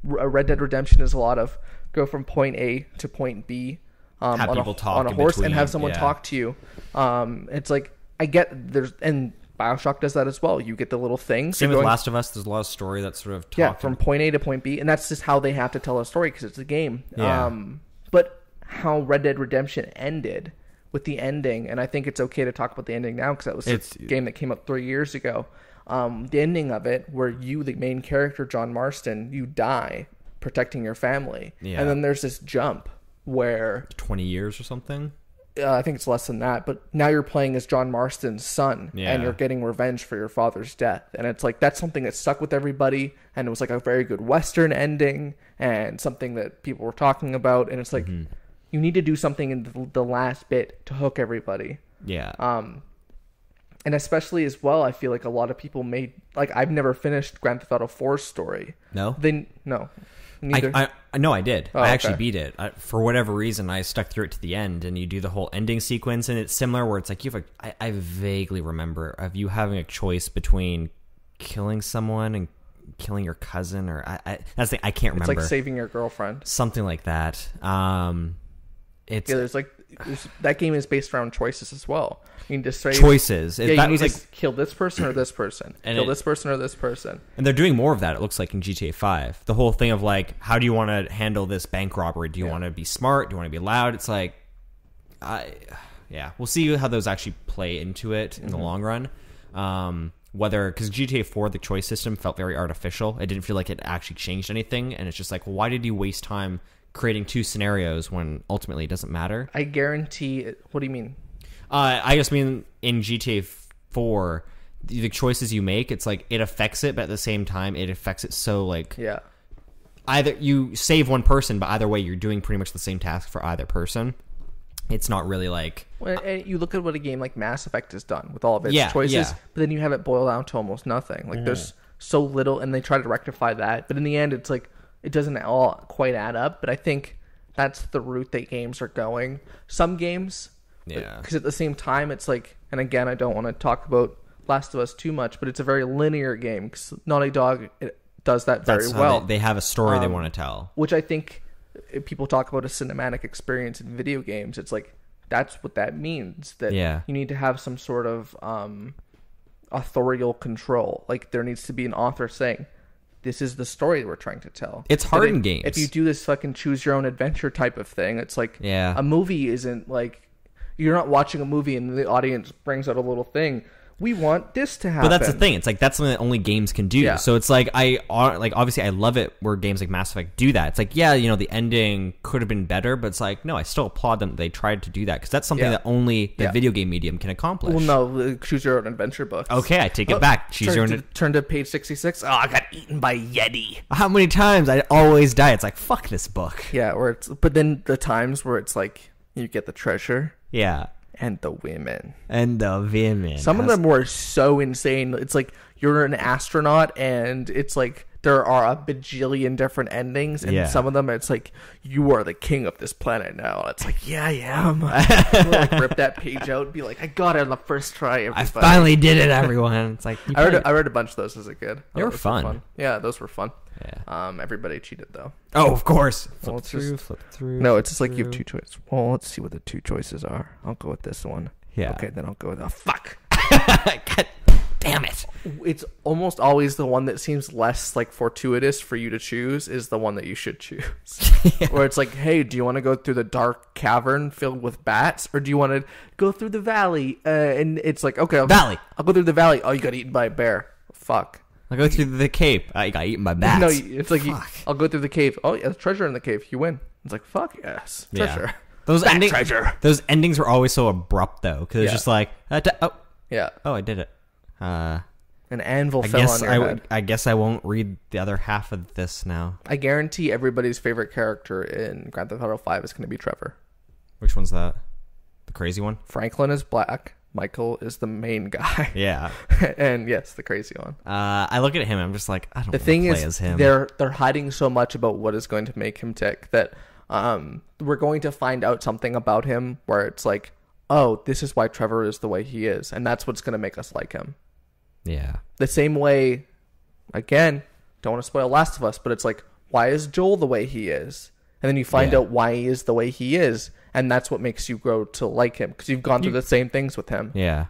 Red Dead Redemption is a lot of go from point A to point B on a horse and have someone talk to you. It's like, I get there's... and BioShock does that as well. You get the little things. Same with Last of Us. There's a lot of story that's sort of talking. Yeah, from point A to point B. And that's just how they have to tell a story because it's a game. Yeah. But how Red Dead Redemption ended with the ending, and I think it's okay to talk about the ending now because that was a game that came up 3 years ago. The ending of it, where you, the main character, John Marston, you die protecting your family. Yeah. And then there's this jump where... 20 years or something? I think it's less than that, but now you're playing as John Marston's son, and you're getting revenge for your father's death. And it's like, that's something that stuck with everybody, and it was like a very good Western ending, and something that people were talking about, and it's like, you need to do something in the last bit to hook everybody. Yeah. And especially as well, I feel like a lot of people made, like, I've never finished Grand Theft Auto 4's story. No? No. No, I did. Oh, I actually beat it. For whatever reason, I stuck through it to the end, and you do the whole ending sequence, and it's similar where it's like I vaguely remember of you having a choice between killing someone and killing your cousin, or that's the thing, I can't remember. It's like saving your girlfriend, something like that. That game is based around choices as well. You need to save choices. Yeah, you need to kill this person or this person. Kill this person or this person. And they're doing more of that, it looks like, in GTA 5. The whole thing of, like, how do you want to handle this bank robbery? Do you want to be smart? Do you want to be loud? It's like, we'll see how those actually play into it in the long run. Because GTA 4, the choice system felt very artificial. It didn't feel like it actually changed anything. And it's just like, well, why did you waste time creating two scenarios when ultimately it doesn't matter? I guarantee it. What do you mean? I just mean in GTA 4, the choices you make, it's like it affects it, but at the same time, it affects it so, like... Yeah. Either you save one person, but either way, you're doing pretty much the same task for either person. It's not really like... Well, and you look at what a game like Mass Effect has done with all of its choices, but then you have it boil down to almost nothing. Like, there's so little, and they try to rectify that, but in the end, it's like, it doesn't all quite add up, but I think that's the route that games are going. Some games... Yeah. Because at the same time, it's like, and again, I don't want to talk about Last of Us too much, but it's a very linear game because Naughty Dog does that very well. They have a story they want to tell. Which I think if people talk about a cinematic experience in video games, it's like, that's what that means. That you need to have some sort of authorial control. Like, there needs to be an author saying, this is the story we're trying to tell. It's hard in games. If you do this fucking choose your own adventure type of thing, it's like, a movie isn't like... You're not watching a movie and the audience brings out a little thing. We want this to happen. But that's the thing. It's like that's something that only games can do. Yeah. So it's like obviously I love it where games like Mass Effect do that. It's like, the ending could have been better, but it's like, no, I still applaud them that they tried to do that because that's something that only the video game medium can accomplish. Well, no, choose your own adventure books. Okay, I take it back. Turn to page 66. Oh, I got eaten by Yeti. How many times I always die? It's like, fuck this book. Yeah, but then the times where it's like you get the treasure. Yeah. And the women. Some of them were so insane. It's like you're an astronaut and it's like there are a bajillion different endings. And some of them it's like, you are the king of this planet now. It's like, yeah, I am. We'll like rip that page out and be like, I got it on the first try. Everybody. I finally did it, everyone. It's like I read a bunch of those as a kid. They were fun. Yeah, those were fun. Yeah. Everybody cheated though. Oh, of course. Flip through. No, it's just like you have two choices. Well, let's see what the two choices are. I'll go with this one. Yeah. Okay, then I'll go with fuck. God damn it. It's almost always the one that seems less like fortuitous for you to choose is the one that you should choose. Where it's like, hey, do you want to go through the dark cavern filled with bats, or do you want to go through the valley? And it's like, okay, I'll go through the valley. Oh, you got eaten by a bear. Fuck. I'll go through the cave. I got eaten by bats. No, it's like, I'll go through the cave. Oh, yeah, there's treasure in the cave. You win. It's like, fuck yes. Treasure. Yeah. Treasure. Those endings were always so abrupt, though, because it's just like, yeah. Oh, I did it. An anvil fell on your head. I guess I won't read the other half of this now. I guarantee everybody's favorite character in Grand Theft Auto 5 is going to be Trevor. Which one's that? The crazy one? Franklin is black. Michael is the main guy. Yeah. And yes, the crazy one. I look at him and I'm just like, I don't The want thing to play is, as him. they're hiding so much about what is going to make him tick that we're going to find out something about him where it's like, oh, this is why Trevor is the way he is, and that's what's going to make us like him. Yeah. The same way, again, don't want to spoil Last of Us, but it's like, why is Joel the way he is? And then you find out why he is the way he is, and that's what makes you grow to like him, because you've gone through the same things with him. Yeah.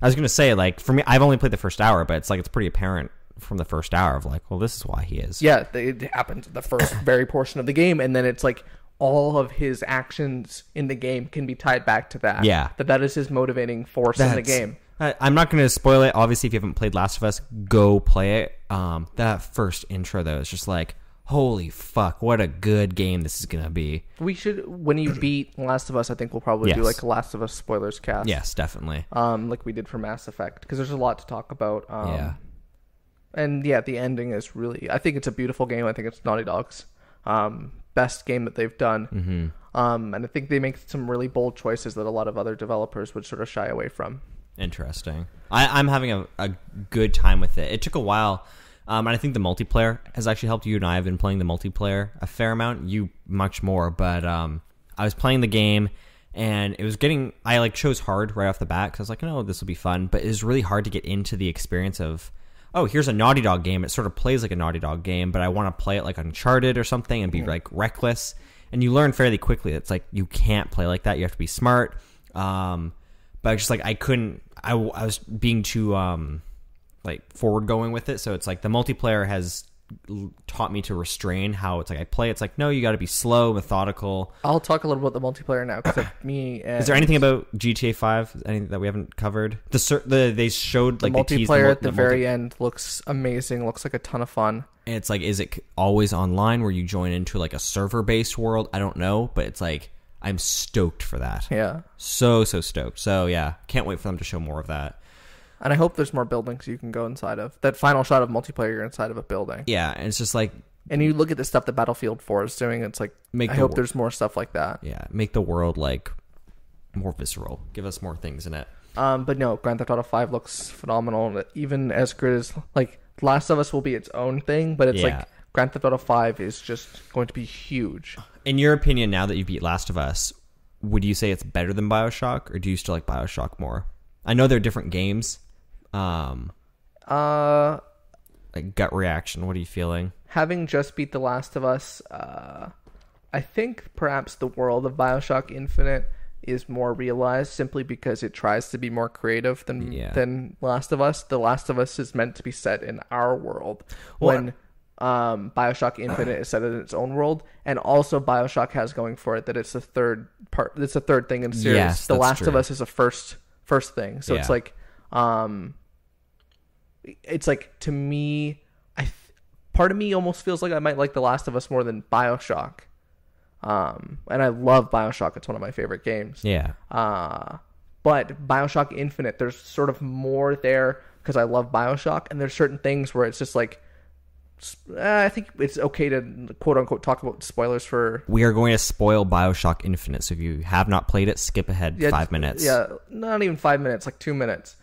I was going to say, like, for me, I've only played the first hour, but it's like, it's pretty apparent from the first hour of like, well, this is why he is. Yeah, it happens in the first very portion of the game, and then it's like, all of his actions in the game can be tied back to that. Yeah. That is his motivating force in the game. I'm not going to spoil it. Obviously, if you haven't played Last of Us, go play it. That first intro, though, is just like, holy fuck, what a good game this is going to be. We should, when you beat Last of Us, I think we'll probably do like a Last of Us spoilers cast. Yes, definitely. Like we did for Mass Effect, because there's a lot to talk about. And yeah, the ending is really, I think it's a beautiful game. I think it's Naughty Dog's best game that they've done. And I think they make some really bold choices that a lot of other developers would sort of shy away from. Interesting. I'm having a good time with it. It took a while, and I think the multiplayer has actually helped. You and I have been playing the multiplayer a fair amount, you much more, but I was playing the game, and it was getting, I like chose hard right off the bat, because I was like, no, this will be fun, but it was really hard to get into the experience of, oh, here's a Naughty Dog game. It sort of plays like a Naughty Dog game, but I want to play it like Uncharted or something and be like reckless. And you learn fairly quickly. It's like, you can't play like that. You have to be smart. But just like, I couldn't, I was being too like forward going with it. So it's like the multiplayer has taught me to restrain how it's like I play. It's like, no, you got to be slow, methodical. I'll talk a little about the multiplayer now, because is there anything about GTA 5 anything that we haven't covered? They showed like the multiplayer at the very end looks amazing. Looks like a ton of fun. And it's like, is it always online where you join into like a server based world? I don't know, but it's like, I'm stoked for that. Yeah, so stoked. So yeah, can't wait for them to show more of that. And I hope there's more buildings you can go inside of. That final shot of multiplayer, you're inside of a building. Yeah, and it's just like... And you look at the stuff that Battlefield 4 is doing, it's like, I hope there's more stuff like that. Yeah, make the world, like, more visceral. Give us more things in it. But no, Grand Theft Auto 5 looks phenomenal. Even as good as... Like, Last of Us will be its own thing, but it's like, Grand Theft Auto 5 is just going to be huge. In your opinion, now that you beat Last of Us, would you say it's better than BioShock, or do you still like BioShock more? I know they're different games. Like gut reaction, what are you feeling? Having just beat The Last of Us, I think perhaps the world of BioShock Infinite is more realized simply because it tries to be more creative than Last of Us. The Last of Us is meant to be set in our world, when BioShock Infinite is set in its own world, and also BioShock has going for it that it's the third part. It's the third thing in the series. Yes, The Last of Us is a first thing, so it's like. It's like, to me, part of me almost feels like I might like The Last of Us more than BioShock. And I love BioShock. It's one of my favorite games. Yeah. But BioShock Infinite, there's sort of more there because I love BioShock, and there's certain things where it's just like, I think it's okay to quote unquote talk about spoilers for. We are going to spoil BioShock Infinite, so if you have not played it, skip ahead 5 minutes. Yeah, not even 5 minutes, like 2 minutes.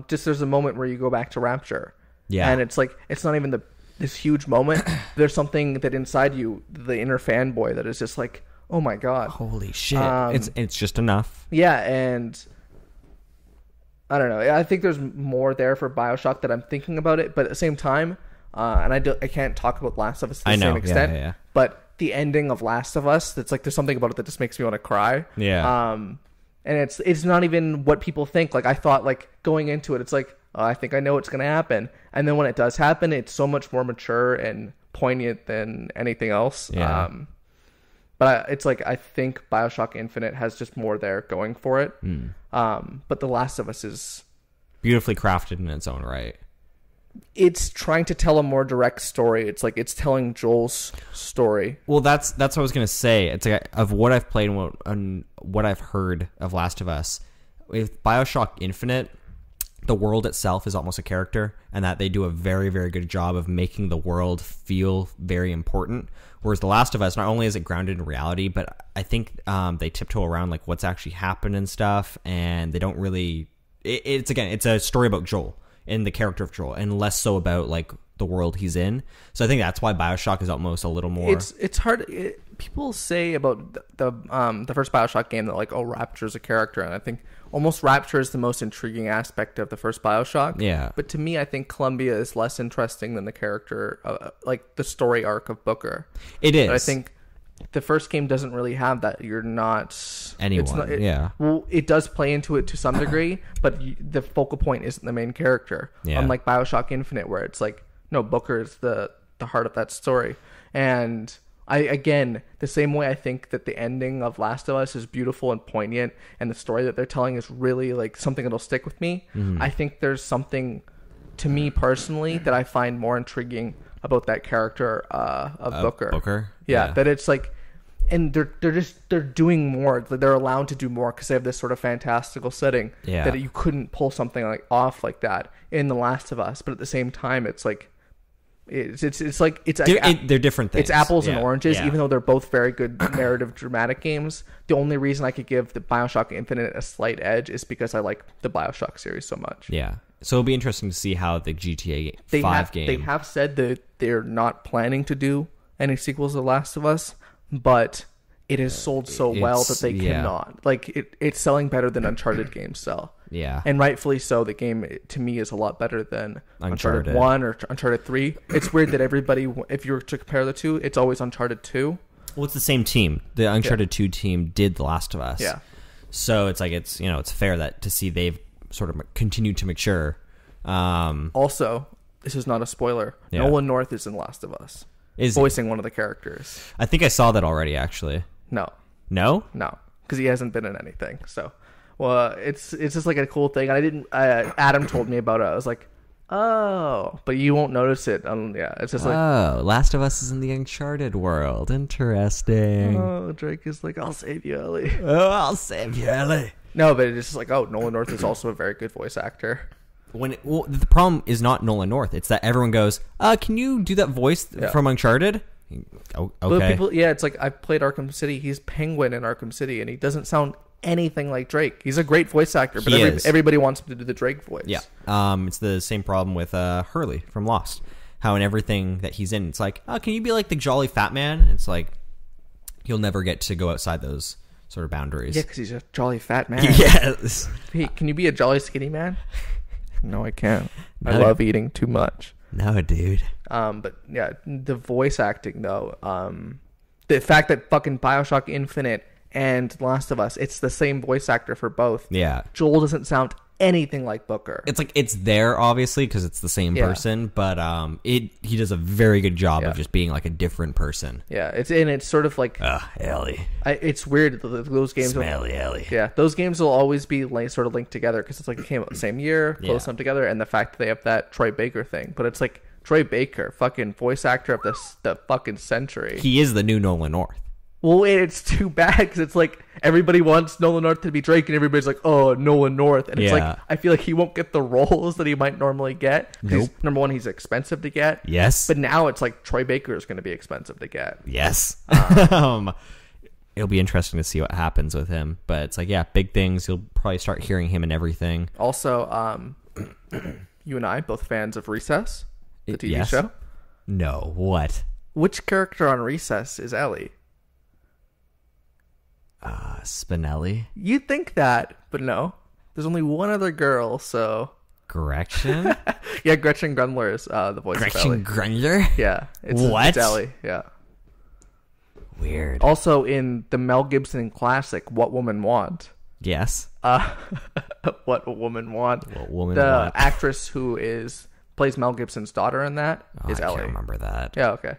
Just there's a moment where you go back to Rapture. Yeah. And it's like, it's not even this huge moment. There's something that inside you, the inner fanboy, that is just like, oh my God. Holy shit. It's just enough. Yeah, and I don't know. I think there's more there for BioShock that I'm thinking about it, but at the same time, and I can't talk about Last of Us to the same extent, yeah. But the ending of Last of Us, it's like there's something about it that just makes me want to cry. Yeah. And it's not even what people think. Like, I thought, like, going into it, it's like, oh, I think I know what's going to happen. And then when it does happen, it's so much more mature and poignant than anything else. Yeah. But it's like, I think BioShock Infinite has just more there going for it. But The Last of Us is... beautifully crafted in its own right. It's trying to tell a more direct story. It's like, it's telling Joel's story. Well, that's what I was gonna say. It's like, of what I've played and what I've heard of Last of Us, with BioShock Infinite, the world itself is almost a character, and that they do a very, very good job of making the world feel very important. Whereas The Last of Us, not only is it grounded in reality, but I think they tiptoe around like what's actually happened and stuff, and they don't really. It's a story about Joel and the character of Joel, and less so about like the world he's in. So I think that's why BioShock is almost a little more. It's hard. People say about the first BioShock game that like, oh, Rapture's a character, and I think almost Rapture is the most intriguing aspect of the first BioShock. Yeah. But to me, I think Columbia is less interesting than the character, like the story arc of Booker. It is. But I think the first game doesn't really have that. You're not anyone. Yeah. Well, it does play into it to some degree, but the focal point isn't the main character. Yeah. Unlike BioShock Infinite, where it's like, no, Booker is the heart of that story. And again, the same way I think that the ending of Last of Us is beautiful and poignant, and the story that they're telling is really like something that'll stick with me. Mm-hmm. I think there's something, to me personally, that I find more intriguing about that character of Booker. Booker? Yeah, that it's like, and they're doing more. They're allowed to do more because they have this sort of fantastical setting that you couldn't pull something like off like that in The Last of Us. But at the same time, it's like. They're different things. It's apples and oranges, even though they're both very good narrative, dramatic games. The only reason I could give the BioShock Infinite a slight edge is because I like the BioShock series so much. Yeah. So it'll be interesting to see how the GTA 5 game... They have said that they're not planning to do any sequels to The Last of Us, but it has sold so well that they cannot. Like, it's selling better than Uncharted games sell. Yeah. And rightfully so. The game, to me, is a lot better than Uncharted 1 or Uncharted 3. It's weird that everybody, if you were to compare the two, it's always Uncharted 2. Well, it's the same team. The Uncharted 2 team did The Last of Us. Yeah. So it's like, it's fair that to see they've sort of continued to mature. Also, this is not a spoiler. Yeah. Nolan North is in Last of Us. Is voicing one of the characters. I think I saw that already, actually. No. No? No. Because he hasn't been in anything, so... Well, it's just like a cool thing. I didn't. Adam told me about it. I was like, oh, but you won't notice it. It's just like, oh, Last of Us is in the Uncharted world. Interesting. Oh, Drake is like, I'll save you, Ellie. Oh, I'll save you, Ellie. No, but it's just like, oh, Nolan North is also a very good voice actor. The problem is not Nolan North. It's that everyone goes, can you do that voice from Uncharted? Oh, okay. But it's like, I played Arkham City. He's Penguin in Arkham City, and he doesn't sound anything like Drake. He's a great voice actor, but everybody wants him to do the Drake voice. Yeah. It's the same problem with Hurley from Lost. How in everything that he's in, it's like, oh, can you be like the jolly fat man? It's like, you'll never get to go outside those sort of boundaries. Yeah, because he's a jolly fat man. Yes. Hey, can you be a jolly skinny man? No, I can't. No. I love eating too much. No, dude. But yeah, the voice acting though, the fact that fucking BioShock Infinite and Last of Us, it's the same voice actor for both. Yeah. Joel doesn't sound anything like Booker. It's like, it's there obviously because it's the same person, but he does a very good job of just being like a different person. Yeah, it's sort of like Ellie. It's weird, those games. Smelly Ellie. Yeah, those games will always be sort of linked together because it's like it came out the same year, close them together, and the fact that they have that Troy Baker thing, but it's like Troy Baker, fucking voice actor of the fucking century. He is the new Nolan North. Well, it's too bad because it's like everybody wants Nolan North to be Drake, and everybody's like, "Oh, Nolan North," and it's like I feel like he won't get the roles that he might normally get. Nope. Number one, he's expensive to get. Yes, but now it's like Troy Baker is going to be expensive to get. Yes, it'll be interesting to see what happens with him. But it's like, big things. You'll probably start hearing him in everything. Also, you and I both fans of Recess, the TV show. No, what? Which character on Recess is Ellie? Spinelli. You'd think that, but no. There's only one other girl, so... Gretchen? Yeah, Gretchen Grundler is the voice of Ellie. Gretchen Grundler? Yeah. What? It's Ellie, yeah. Weird. Also, in the Mel Gibson classic, What Woman Want? Yes. What Woman Want? What Woman Want? The actress who plays Mel Gibson's daughter in that is Ellie. I can't remember that. Yeah, okay.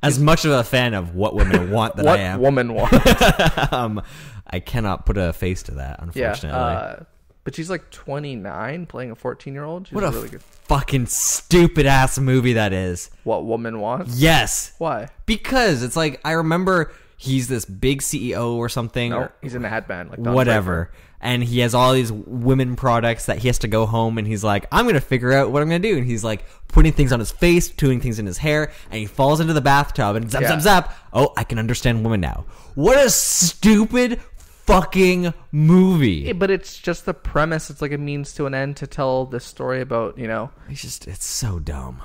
As much of a fan of What Women Want that I am. What Woman Want? I cannot put a face to that, unfortunately. Yeah, but she's like 29 playing a 14-year-old. She's what a really good. Fucking stupid-ass movie that is. What Woman Wants? Yes. Why? Because it's like, I remember he's this big CEO or something. No, he's an ad man. Like whatever. and he has all these women products that he has to go home, and he's like, I'm going to figure out what I'm going to do. And he's like putting things on his face, doing things in his hair, and he falls into the bathtub and zap, zap, zap. Oh, I can understand women now. What a stupid fucking movie. But it's just the premise. It's like a means to an end to tell this story about, It's so dumb.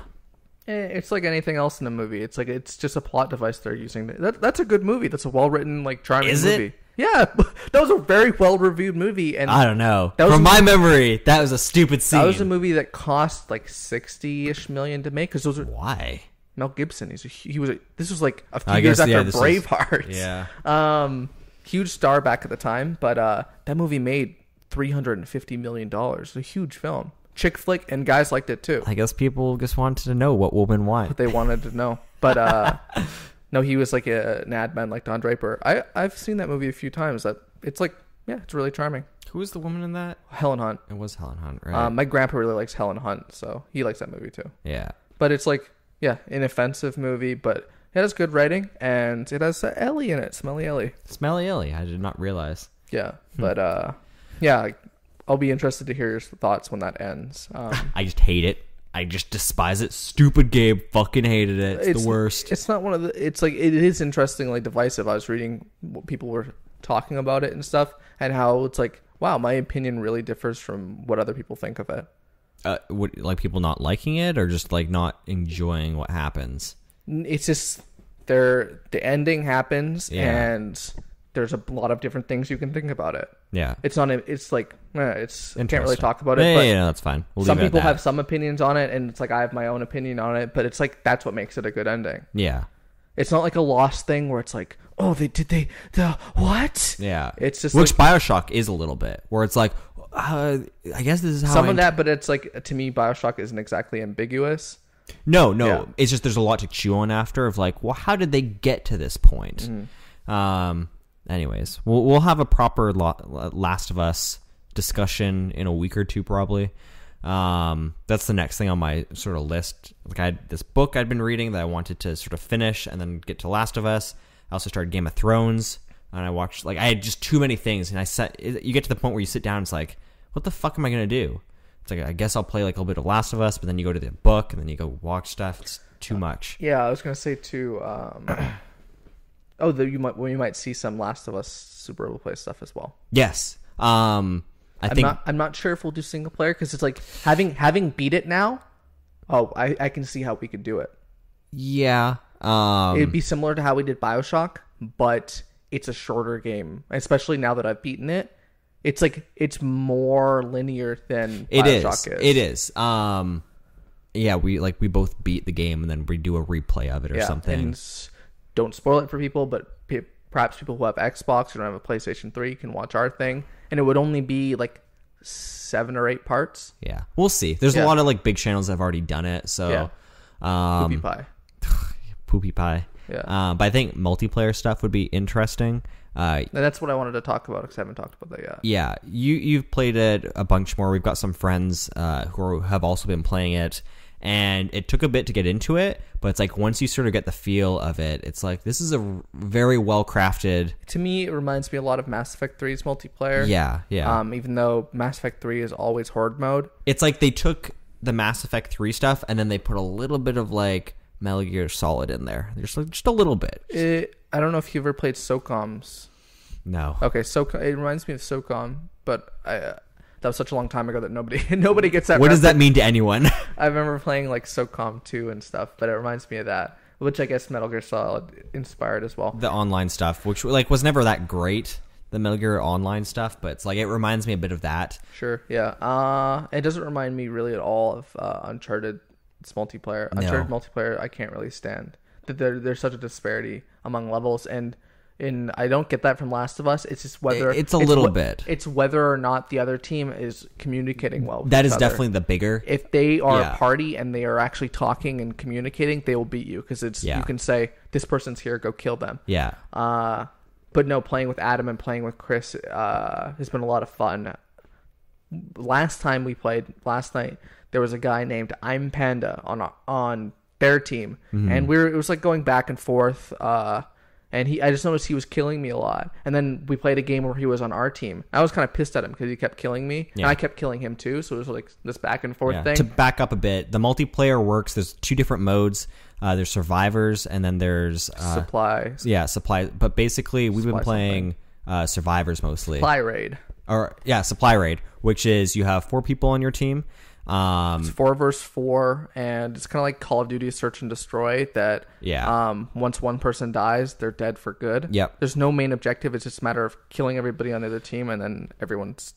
It's like anything else in a movie. It's like it's just a plot device they're using. That's a good movie. That's a well-written, like, charming movie. Is it? Yeah, that was a very well-reviewed movie. And I don't know. From my memory, that was a stupid scene. That was a movie that cost like $60-ish million to make. Why? Mel Gibson. This was like a few years after Braveheart. Yeah. Huge star back at the time, but that movie made $350 million. It's a huge film. Chick flick, and guys liked it too. I guess people just wanted to know what women want. What they wanted to know. But no, he was like an ad man like Don Draper. I've seen that movie a few times. It's like, yeah, it's really charming. Who was the woman in that? Helen Hunt. It was Helen Hunt, right? My grandpa really likes Helen Hunt, so he likes that movie too. Yeah. But it's like, yeah, inoffensive movie, but it has good writing, and it has Ellie in it. Smelly Ellie. Smelly Ellie. I did not realize. Yeah, but yeah, I'll be interested to hear your thoughts when that ends. I just hate it. I just despise it. Stupid game. Fucking hated it. It's the worst. It's not one of the... It's like... It is interestingly divisive. I was reading what people were talking about it and stuff, and how it's like, wow, my opinion really differs from what other people think of it. Like people not liking it, or just like not enjoying what happens? It's just... The ending happens, and... There's a lot of different things you can think about it. Yeah. It's not... It's like... I can't really talk about it. Yeah, that's fine. Some people have some opinions on it, and it's like I have my own opinion on it, but it's like that's what makes it a good ending. Yeah. It's not like a Lost thing where it's like, oh, what? Yeah. It's just which BioShock is a little bit, where it's like, I guess this is how some of that, but it's like, to me, BioShock isn't exactly ambiguous. No. Yeah. It's just there's a lot to chew on after of like, well, how did they get to this point? Mm-hmm. Anyways, we'll have a proper Last of Us discussion in a week or two, probably. That's the next thing on my sort of list. Like, I had this book I'd been reading that I wanted to sort of finish and then get to Last of Us. I also started Game of Thrones, and I watched, like, I had just too many things, and you get to the point where you sit down and it's like, what the fuck am I going to do? It's like, I guess I'll play like a little bit of Last of Us, but then you go to the book, and then you go watch stuff. It's too much. Yeah, I was going to say too, you might see some Last of Us SuperRoboPlay stuff as well. Yes. I'm not sure if we'll do single player, because it's like having beat it now. Oh, I can see how we could do it. Yeah. It'd be similar to how we did BioShock, but it's a shorter game. Especially now that I've beaten it, it's like it's more linear than BioShock is. It is. Yeah, we both beat the game and then we do a replay of it or something. And don't spoil it for people, but perhaps people who have Xbox or don't have a PlayStation 3 can watch our thing, and it would only be like 7 or 8 parts. Yeah, we'll see. There's a lot of like big channels that have already done it, so Poopy Pie. Poopy Pie. Yeah. But I think multiplayer stuff would be interesting. And that's what I wanted to talk about, because I haven't talked about that yet. Yeah, you've played it a bunch more. We've got some friends who have also been playing it. And it took a bit to get into it, but it's like once you sort of get the feel of it, it's like this is a very well crafted. To me, it reminds me a lot of Mass Effect 3's multiplayer. Yeah. Even though Mass Effect 3 is always horde mode. It's like they took the Mass Effect 3 stuff and then they put a little bit of like Metal Gear Solid in there. There's like just a little bit. I don't know if you ever played SOCOMs. No. Okay, it reminds me of SOCOM, but that was such a long time ago that nobody gets that. What does that mean to anyone? I remember playing like SOCOM 2 and stuff, but it reminds me of that, which I guess Metal Gear Solid inspired as well. The online stuff, which like was never that great, the Metal Gear Online stuff, but it's like it reminds me a bit of that. Sure, yeah. It doesn't remind me really at all of Uncharted. It's multiplayer. No. Uncharted multiplayer, I can't really stand. There's such a disparity among levels, and I don't get that from Last of Us. It's just whether it's a little bit. It's whether or not the other team is communicating well with that each is other. Definitely the bigger. If they are a party and they are actually talking and communicating, they will beat you, because you can say, this person's here, go kill them. Yeah. But no, playing with Adam and playing with Chris has been a lot of fun. Last time we played, last night, there was a guy named I'm Panda on their team, and it was like going back and forth. And I just noticed he was killing me a lot. And then we played a game where he was on our team. I was kind of pissed at him because he kept killing me. Yeah. And I kept killing him too. So it was like this back and forth thing. To back up a bit, the multiplayer works. There's 2 different modes. There's survivors and then there's... supply. Yeah, supply. But basically, we've been playing survivors mostly. Supply raid. Supply raid, which is you have 4 people on your team. It's 4 versus 4, and it's kind of like Call of Duty Search and Destroy that once one person dies, they're dead for good. Yep. There's no main objective. It's just a matter of killing everybody on the other team, and then everyone's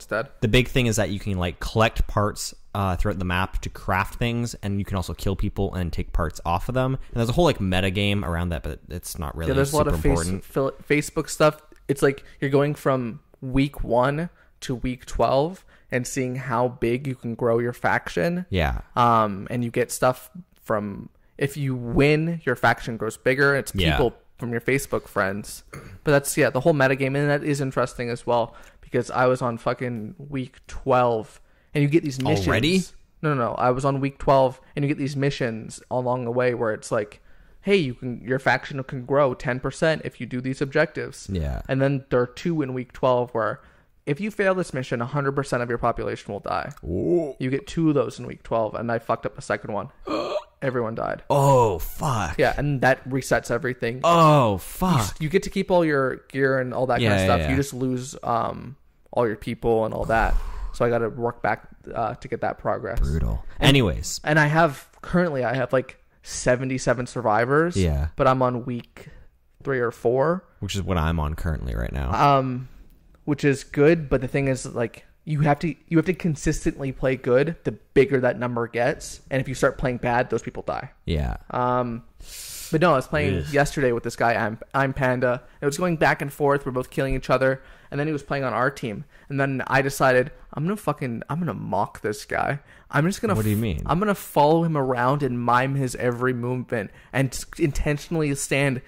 dead. The big thing is that you can like collect parts throughout the map to craft things, and you can also kill people and take parts off of them. And there's a whole like meta game around that, but it's not really there's super a lot of important. Facebook stuff. It's like you're going from week 1 to week 12 and seeing how big you can grow your faction. Yeah. And you get stuff from, if you win, your faction grows bigger. It's people from your Facebook friends. But that's, the whole metagame. And that is interesting as well, because I was on fucking week 12 and you get these missions. Already? No. I was on week 12 and you get these missions along the way where it's like, hey, your faction can grow 10% if you do these objectives. Yeah. And then there are 2 in week 12 where if you fail this mission, 100% of your population will die. Ooh. You get 2 of those in week 12, and I fucked up the second one. Everyone died. Oh, fuck. Yeah, and that resets everything. Oh, fuck. You get to keep all your gear and all that kind of stuff. Yeah. You just lose all your people and all that. So I got to work back to get that progress. Brutal. Anyways. And I have like 77 survivors. Yeah. But I'm on week 3 or 4. Which is what I'm on currently right now. Which is good, but the thing is, like, you have to consistently play good. The bigger that number gets, and if you start playing bad, those people die. Yeah. But no, I was playing yesterday with this guy. I'm Panda. It was going back and forth. We're both killing each other, and then he was playing on our team. And then I decided I'm gonna mock this guy. I'm just gonna. What do you mean? I'm gonna follow him around and mime his every movement and intentionally stand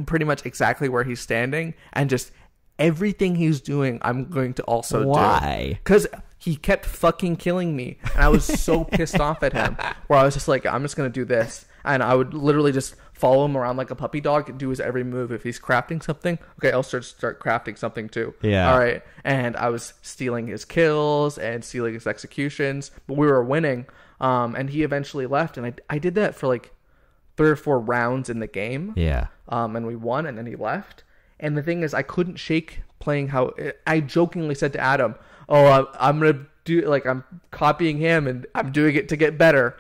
pretty much exactly where he's standing, and just. Everything he's doing, I'm going to also do. Why? Because he kept fucking killing me. And I was so pissed off at him. Where I was just like, I'm just going to do this. And I would literally just follow him around like a puppy dog and do his every move. If he's crafting something, okay, I'll start crafting something too. Yeah. All right. And I was stealing his kills and stealing his executions. But we were winning. And he eventually left. And I did that for like 3 or 4 rounds in the game. Yeah. And we won, and then he left. And the thing is, I couldn't shake playing how... I jokingly said to Adam, I'm going to do... Like, I'm copying him, and I'm doing it to get better.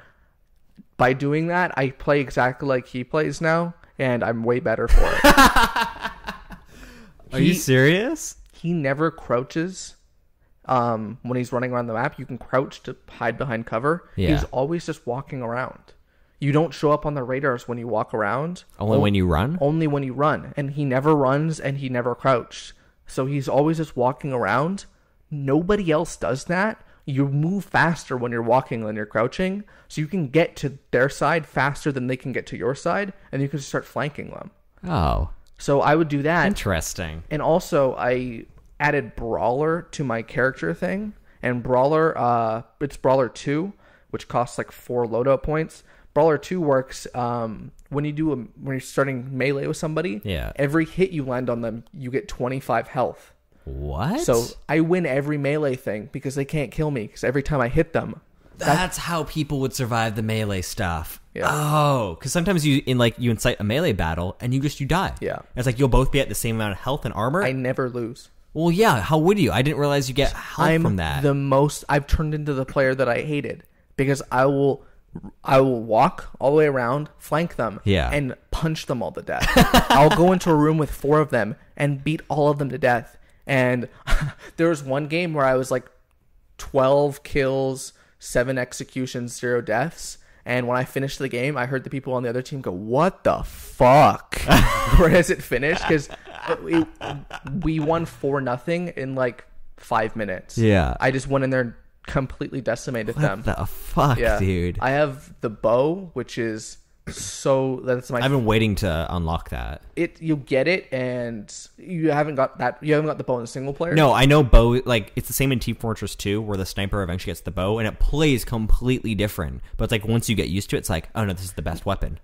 By doing that, I play exactly like he plays now, and I'm way better for it. Are you serious? He never crouches when he's running around the map. You can crouch to hide behind cover. Yeah. He's always just walking around. You don't show up on the radars when you walk around. Only when you run? Only when you run. And he never runs and he never crouches. So he's always just walking around. Nobody else does that. You move faster when you're walking than you're crouching. So you can get to their side faster than they can get to your side. And you can just start flanking them. Oh. So I would do that. Interesting. And also I added Brawler to my character thing. And Brawler, it's Brawler 2, which costs like 4 loadout points. Brawler 2 works when you're starting melee with somebody. Yeah. Every hit you land on them, you get 25 health. What? So I win every melee thing because they can't kill me. Because every time I hit them, that's how people would survive the melee stuff. Yeah. Oh, because sometimes you incite a melee battle and you die. Yeah. It's like you'll both be at the same amount of health and armor. I never lose. Well, yeah. How would you? I didn't realize you get health from that. I've turned into the player that I hated because I will walk all the way around, flank them, and punch them all to death. I'll go into a room with 4 of them and beat all of them to death. And there was one game where I was like 12 kills, 7 executions, 0 deaths. And when I finished the game, I heard the people on the other team go, "What the fuck?" Where has it finished? Because we won 4-0 in like 5 minutes. Yeah. I just went in there and completely decimated them. What the fuck, dude? I have the bow, which is that's my... I've been waiting to unlock that. You get it, and you haven't got that. You haven't got the bow in the single player? No, I know bow, like, it's the same in Team Fortress 2, where the sniper eventually gets the bow, and it plays completely different. But it's like, once you get used to it, it's like, oh no, this is the best weapon.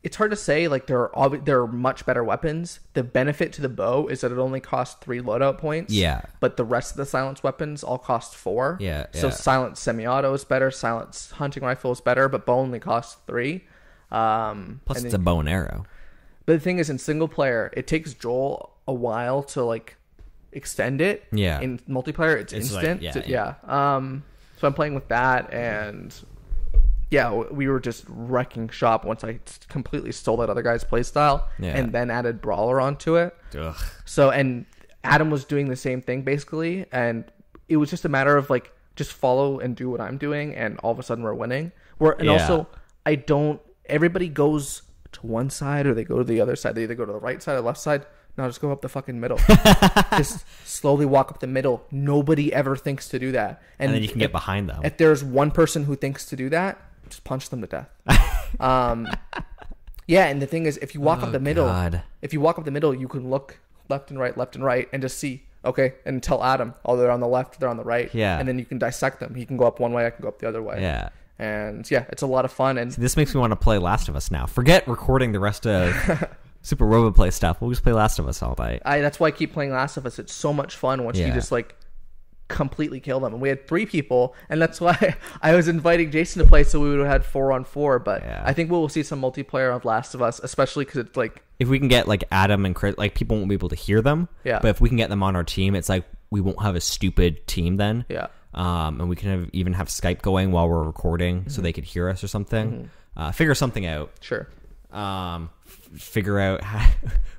it's hard to say. Like there are much better weapons. The benefit to the bow is that it only costs 3 loadout points. Yeah. But the rest of the silence weapons all cost 4. Yeah. So silence semi-auto is better. Silence hunting rifle is better, but bow only costs 3. Plus, it's a bow and arrow. But the thing is, in single player, it takes Joel a while to like extend it. Yeah. In multiplayer, it's instant. Like, So I'm playing with that, and yeah, we were just wrecking shop once I completely stole that other guy's playstyle and then added Brawler onto it. Ugh. So, and Adam was doing the same thing basically, and it was just a matter of like just follow and do what I'm doing, and all of a sudden we're winning. Also, everybody goes to one side or they go to the other side. They either go to the right side or left side. No, just go up the fucking middle. Just slowly walk up the middle. Nobody ever thinks to do that. And then you can get behind them. If there's one person who thinks to do that, just punch them to death. Yeah, and the thing is, if you walk up the middle, you can look left and right, and just see, okay, and tell Adam, oh, they're on the left, they're on the right. Yeah. And then you can dissect them. He can go up one way, I can go up the other way. Yeah. And yeah, it's a lot of fun. And this makes me want to play Last of Us now. Forget recording the rest of SuperRoboPlay stuff. We'll just play Last of Us all night. That's why I keep playing Last of Us. It's so much fun once you just like completely kill them. And we had 3 people, and that's why I was inviting Jason to play, so we would have had 4-on-4. But I think we'll see some multiplayer of Last of Us, especially because it's like, if we can get like Adam and Chris, like people won't be able to hear them. Yeah. But if we can get them on our team, it's like we won't have a stupid team then. Yeah. And we can even have Skype going while we're recording, so they could hear us or something. Figure something out. Sure. Figure out how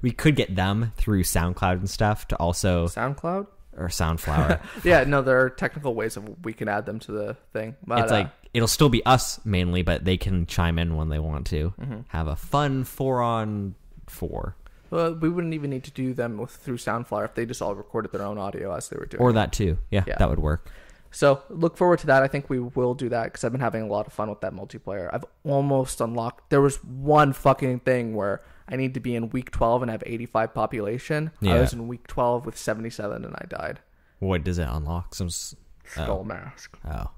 we could get them through SoundCloud and stuff to also SoundCloud or Soundflower. Yeah, no, there are technical ways of we can add them to the thing. But, it's like it'll still be us mainly, but they can chime in when they want to. Have a fun 4-on-4. Well, we wouldn't even need to do them through Soundflower if they just all recorded their own audio as they were doing. Or that too. Yeah, that would work. So look forward to that. I think we will do that because I've been having a lot of fun with that multiplayer. I've almost unlocked. There was one fucking thing where I need to be in week 12 and have 85 population. Yeah. I was in week 12 with 77 and I died. What does it unlock? Some skull mask. Oh,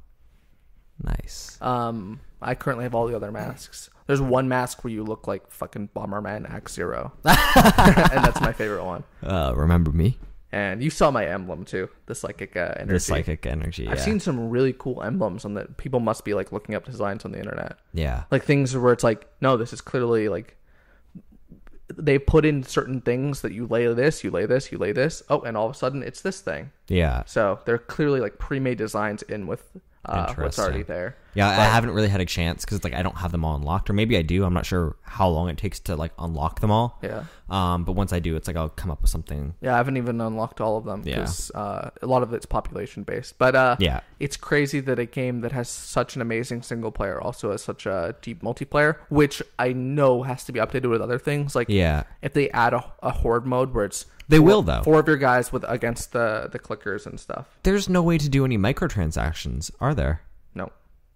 nice. I currently have all the other masks. There's one mask where you look like fucking Bomberman Act Zero, and that's my favorite one. Remember me? And you saw my emblem too, the psychic energy. The psychic energy. I've seen some really cool emblems on that. People must be like looking up designs on the internet. Yeah, like things where it's like, no, this is clearly like they put in certain things that you lay this, you lay this, you lay this. Oh, and all of a sudden it's this thing. Yeah. So they're clearly like pre-made designs in with what's already there. Yeah, I haven't really had a chance because like I don't have them all unlocked, or maybe I do. I'm not sure how long it takes to like unlock them all. Yeah. But once I do, it's like I'll come up with something. Yeah, I haven't even unlocked all of them because a lot of it's population based. But it's crazy that a game that has such an amazing single player also has such a deep multiplayer, which I know has to be updated with other things. Like if they add a horde mode where it's will though 4 of your guys against the clickers and stuff. There's no way to do any microtransactions, are there? No.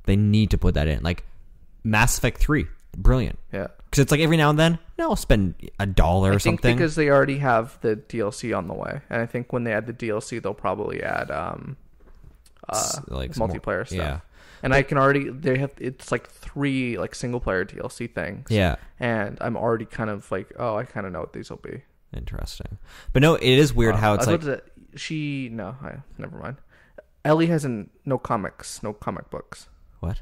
They need to put that in. Like Mass Effect 3, brilliant. Yeah. Because it's like every now and then, I'll spend $1 or something. I think because they already have the DLC on the way, and I think when they add the DLC, they'll probably add like multiplayer stuff. Yeah. And I can already it's like 3 like single player DLC things. Yeah. And I'm already kind of like, oh, I kind of know what these will be. Interesting. But no, it is weird how it's like never mind. Ellie has no comic books. What?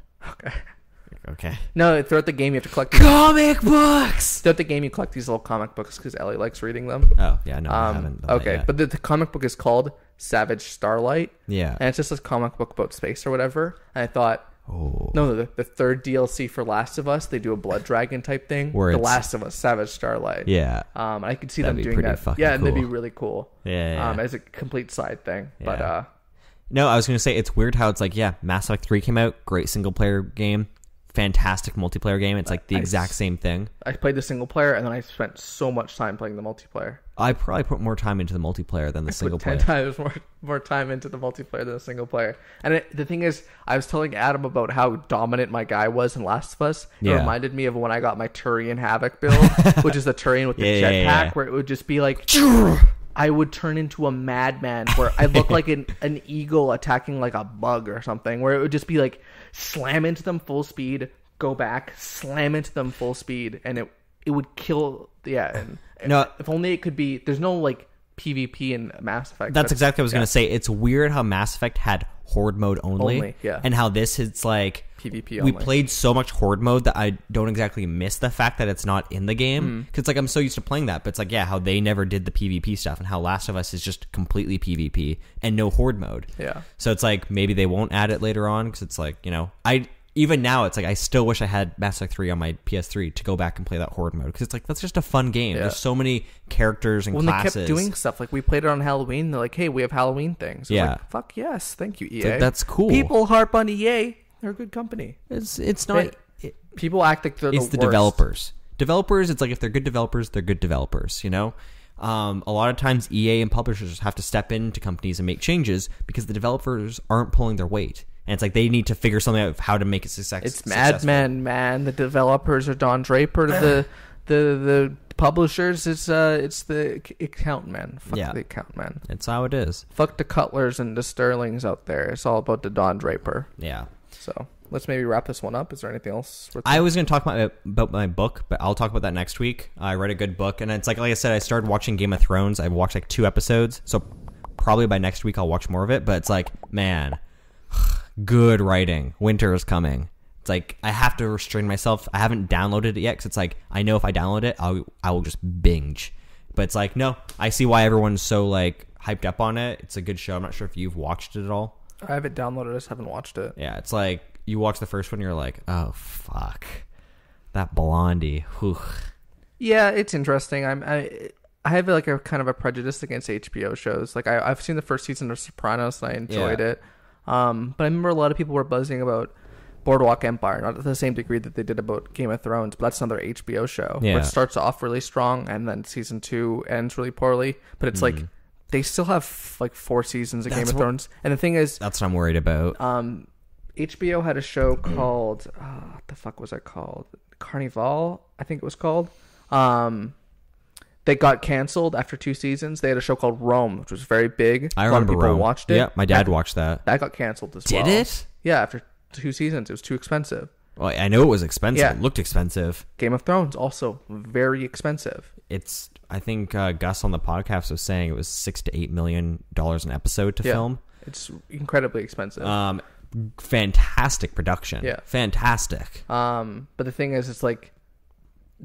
Okay. No, throughout the game you have to collect comic books. Throughout the game you collect these little comic books because Ellie likes reading them. Oh yeah, no, I haven't done that yet. But the comic book is called Savage Starlight. Yeah, and it's just a comic book about space or whatever. And I thought, no, the third DLC for Last of Us, they do a Blood Dragon type thing. The Last of Us Savage Starlight. Yeah, I could see them doing that. Yeah, and cool. They'd be really cool. Yeah. As a complete side thing, yeah. But. No, I was going to say, it's weird how it's like, Mass Effect 3 came out, great single-player game, fantastic multiplayer game. It's like the exact same thing. I played the single player, and then I spent so much time playing the multiplayer. I probably put more time into the multiplayer than the single player. 10 times more time into the multiplayer than the single player. And the thing is, I was telling Adam about how dominant my guy was in Last of Us. It reminded me of when I got my Turian Havoc build, which is the Turian with the jetpack, where it would just be like... I would turn into a madman where I look like an eagle attacking like a bug or something, where it would just be like slam into them full speed, go back, slam into them full speed, and it would kill. Yeah, and No. if only it could be. There's no like PvP in Mass Effect. That's exactly what I was gonna say. It's weird how Mass Effect had horde mode only, yeah, and how this is like PvP only. We played so much horde mode that I don't exactly miss the fact that it's not in the game, because like I'm so used to playing that. But it's like, yeah, how they never did the PvP stuff, and how Last of Us is just completely PvP and no horde mode. Yeah. So it's like maybe they won't add it later on, because it's like, you know, even now, it's like I still wish I had Mass Effect 3 on my PS3 to go back and play that horde mode, because it's like that's just a fun game. Yeah. There's so many characters and classes. They kept doing stuff like we played it on Halloween. They're like, hey, we have Halloween things. Yeah, like, fuck yes, thank you, EA. Like, that's cool. People harp on EA. They're a good company. It's not. People act like they're the worst. It's the developers. Developers. It's like if they're good developers, they're good developers. You know. A lot of times EA and publishers have to step into companies and make changes because the developers aren't pulling their weight. And it's like they need to figure something out of how to make it successful. It's Madman, man. The developers are Don Draper. The publishers, it's the account man. Fuck the account man. It's how it is. Fuck the Cutlers and the Sterlings out there. It's all about the Don Draper. Yeah. So let's maybe wrap this one up. Is there anything else? I was going to talk about my book, but I'll talk about that next week. I read a good book, and it's like I said, I started watching Game of Thrones. I've watched like 2 episodes, so probably by next week I'll watch more of it. But it's like, man, good writing. Winter is coming. It's like I have to restrain myself. I haven't downloaded it yet because it's like I know if I download it, I will just binge. But it's like, no, I see why everyone's so like hyped up on it. It's a good show. I'm not sure if you've watched it at all. I haven't downloaded it. I just haven't watched it. Yeah, it's like you watch the first one, you're like, oh fuck, that Blondie. Whew. Yeah, it's interesting. I have like a kind of a prejudice against HBO shows. Like I've seen the first season of Sopranos and I enjoyed it. But I remember a lot of people were buzzing about Boardwalk Empire, not to the same degree that they did about Game of Thrones, but that's another HBO show where it starts off really strong and then season 2 ends really poorly. But it's like they still have like 4 seasons of Game of Thrones. And the thing is, that's what I'm worried about. HBO had a show called what the fuck was it called? Carnival, I think it was called. They got canceled after 2 seasons. They had a show called Rome, which was very big. I remember a lot of people Rome. watched it. Yeah, my dad watched that. That got canceled as well. Did it? Yeah, after 2 seasons. It was too expensive. Well, I know it was expensive. Yeah. It looked expensive. Game of Thrones, also very expensive. It's, I think Gus on the podcast was saying it was $6 to $8 million an episode to film. It's incredibly expensive. Fantastic production. Yeah. Fantastic. But the thing is, it's like,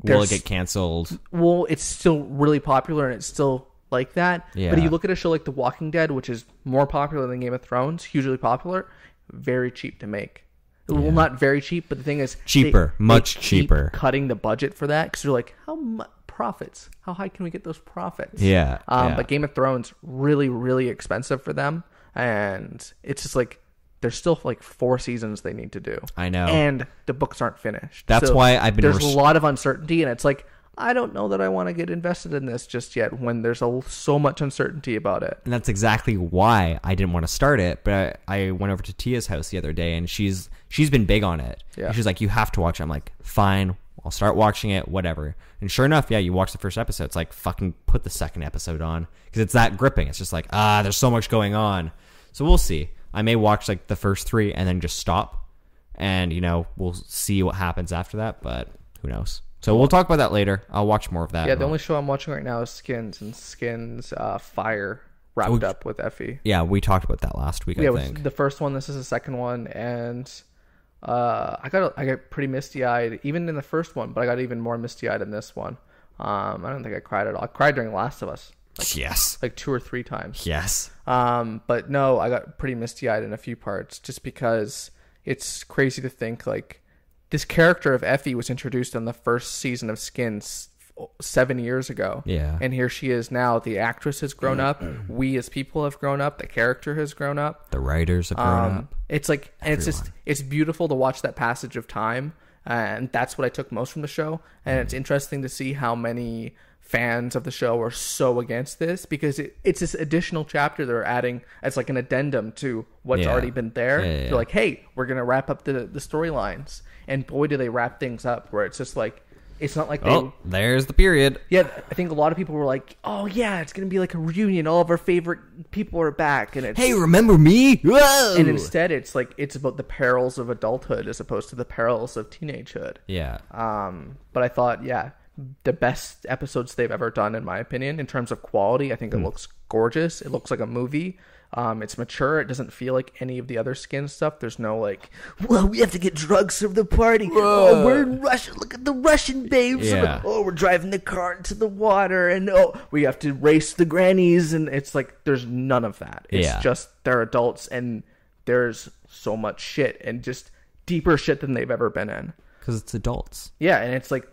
will it get canceled? Well, it's still really popular and it's still like that. Yeah. But if you look at a show like The Walking Dead, which is more popular than Game of Thrones, hugely popular, very cheap to make. Well, not very cheap, but the thing is, cheaper, much keep cheaper. Cutting the budget for that because they're like, how much profits? How high can we get those profits? Yeah. But Game of Thrones really, really expensive for them, and it's just like there's still like 4 seasons they need to do. I know, and the books aren't finished. That's why I've been. There's a lot of uncertainty, and it's like, I don't know that I want to get invested in this just yet when there's so much uncertainty about it. And that's exactly why I didn't want to start it. But I went over to Tia's house the other day, and she's been big on it. Yeah. And she's like, you have to watch it. I'm like, fine, I'll start watching it, whatever. And sure enough, yeah, you watch the first episode. It's like, fucking put the second episode on. Because it's that gripping. It's just like, there's so much going on. So we'll see. I may watch like the first 3 and then just stop. And, you know, we'll see what happens after that. But who knows? So we'll talk about that later. I'll watch more of that. Yeah, the only show I'm watching right now is Skins, and Skins Fire wrapped up with Effie. Yeah, we talked about that last week, I think. The first one, this is the second one, and I got pretty misty-eyed even in the first one, but I got even more misty-eyed in this one. I don't think I cried at all. I cried during Last of Us. Yes. Like 2 or 3 times. Yes. But no, I got pretty misty-eyed in a few parts just because it's crazy to think like this character of Effie was introduced on the first season of Skins 7 years ago. Yeah. And here she is now. The actress has grown up. We as people have grown up. The character has grown up. The writers have grown up. It's like, and it's beautiful to watch that passage of time. And that's what I took most from the show. And it's interesting to see how many fans of the show are so against this because it's this additional chapter they're adding as like an addendum to what's already been there. They're like, hey, we're going to wrap up the storylines. And boy, do they wrap things up where it's just like it's not like there's the period. Yeah, I think a lot of people were like, "Oh yeah, it's gonna be like a reunion. All of our favorite people are back." And hey, remember me? Whoa! And instead, it's like it's about the perils of adulthood as opposed to the perils of teenagehood. Yeah. But I thought, the best episodes they've ever done, in my opinion, in terms of quality. I think it looks gorgeous. It looks like a movie. It's mature. It doesn't feel like any of the other Skin stuff. There's no like, well, we have to get drugs from the party. Whoa. Oh, we're in Russia. Look at the Russian babes. Yeah. Oh, we're driving the car into the water, and we have to race the grannies. And it's like there's none of that. It's just they're adults, and there's so much shit, and just deeper shit than they've ever been in. Because it's adults. Yeah, and it's like,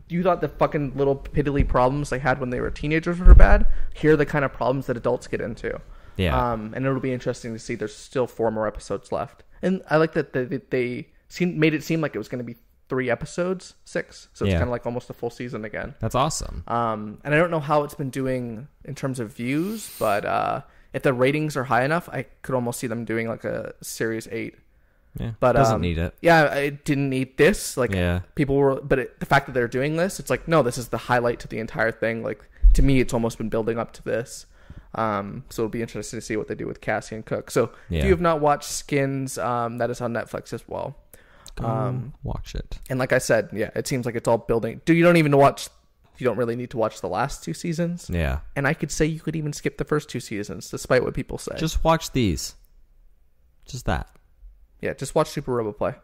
you thought the fucking little piddly problems they had when they were teenagers were bad. Here are the kind of problems that adults get into. Yeah. And it'll be interesting to see. There's still 4 more episodes left. And I like that they made it seem like it was going to be 3 episodes, 6. So it's kind of like almost a full season again. That's awesome. And I don't know how it's been doing in terms of views, but if the ratings are high enough, I could almost see them doing like a Series 8. Yeah, but doesn't need it. Yeah, it didn't need this. Like, people were, but the fact that they're doing this, it's like, no, this is the highlight to the entire thing. Like, to me, it's almost been building up to this. So it'll be interesting to see what they do with Cassie and Cook. So if you have not watched Skins, that is on Netflix as well. Watch it. And like I said, it seems like it's all building. You don't really need to watch the last 2 seasons. Yeah. And I could say you could even skip the first 2 seasons, despite what people say. Just watch these. Just that. Yeah, just watch SuperRoboPlay.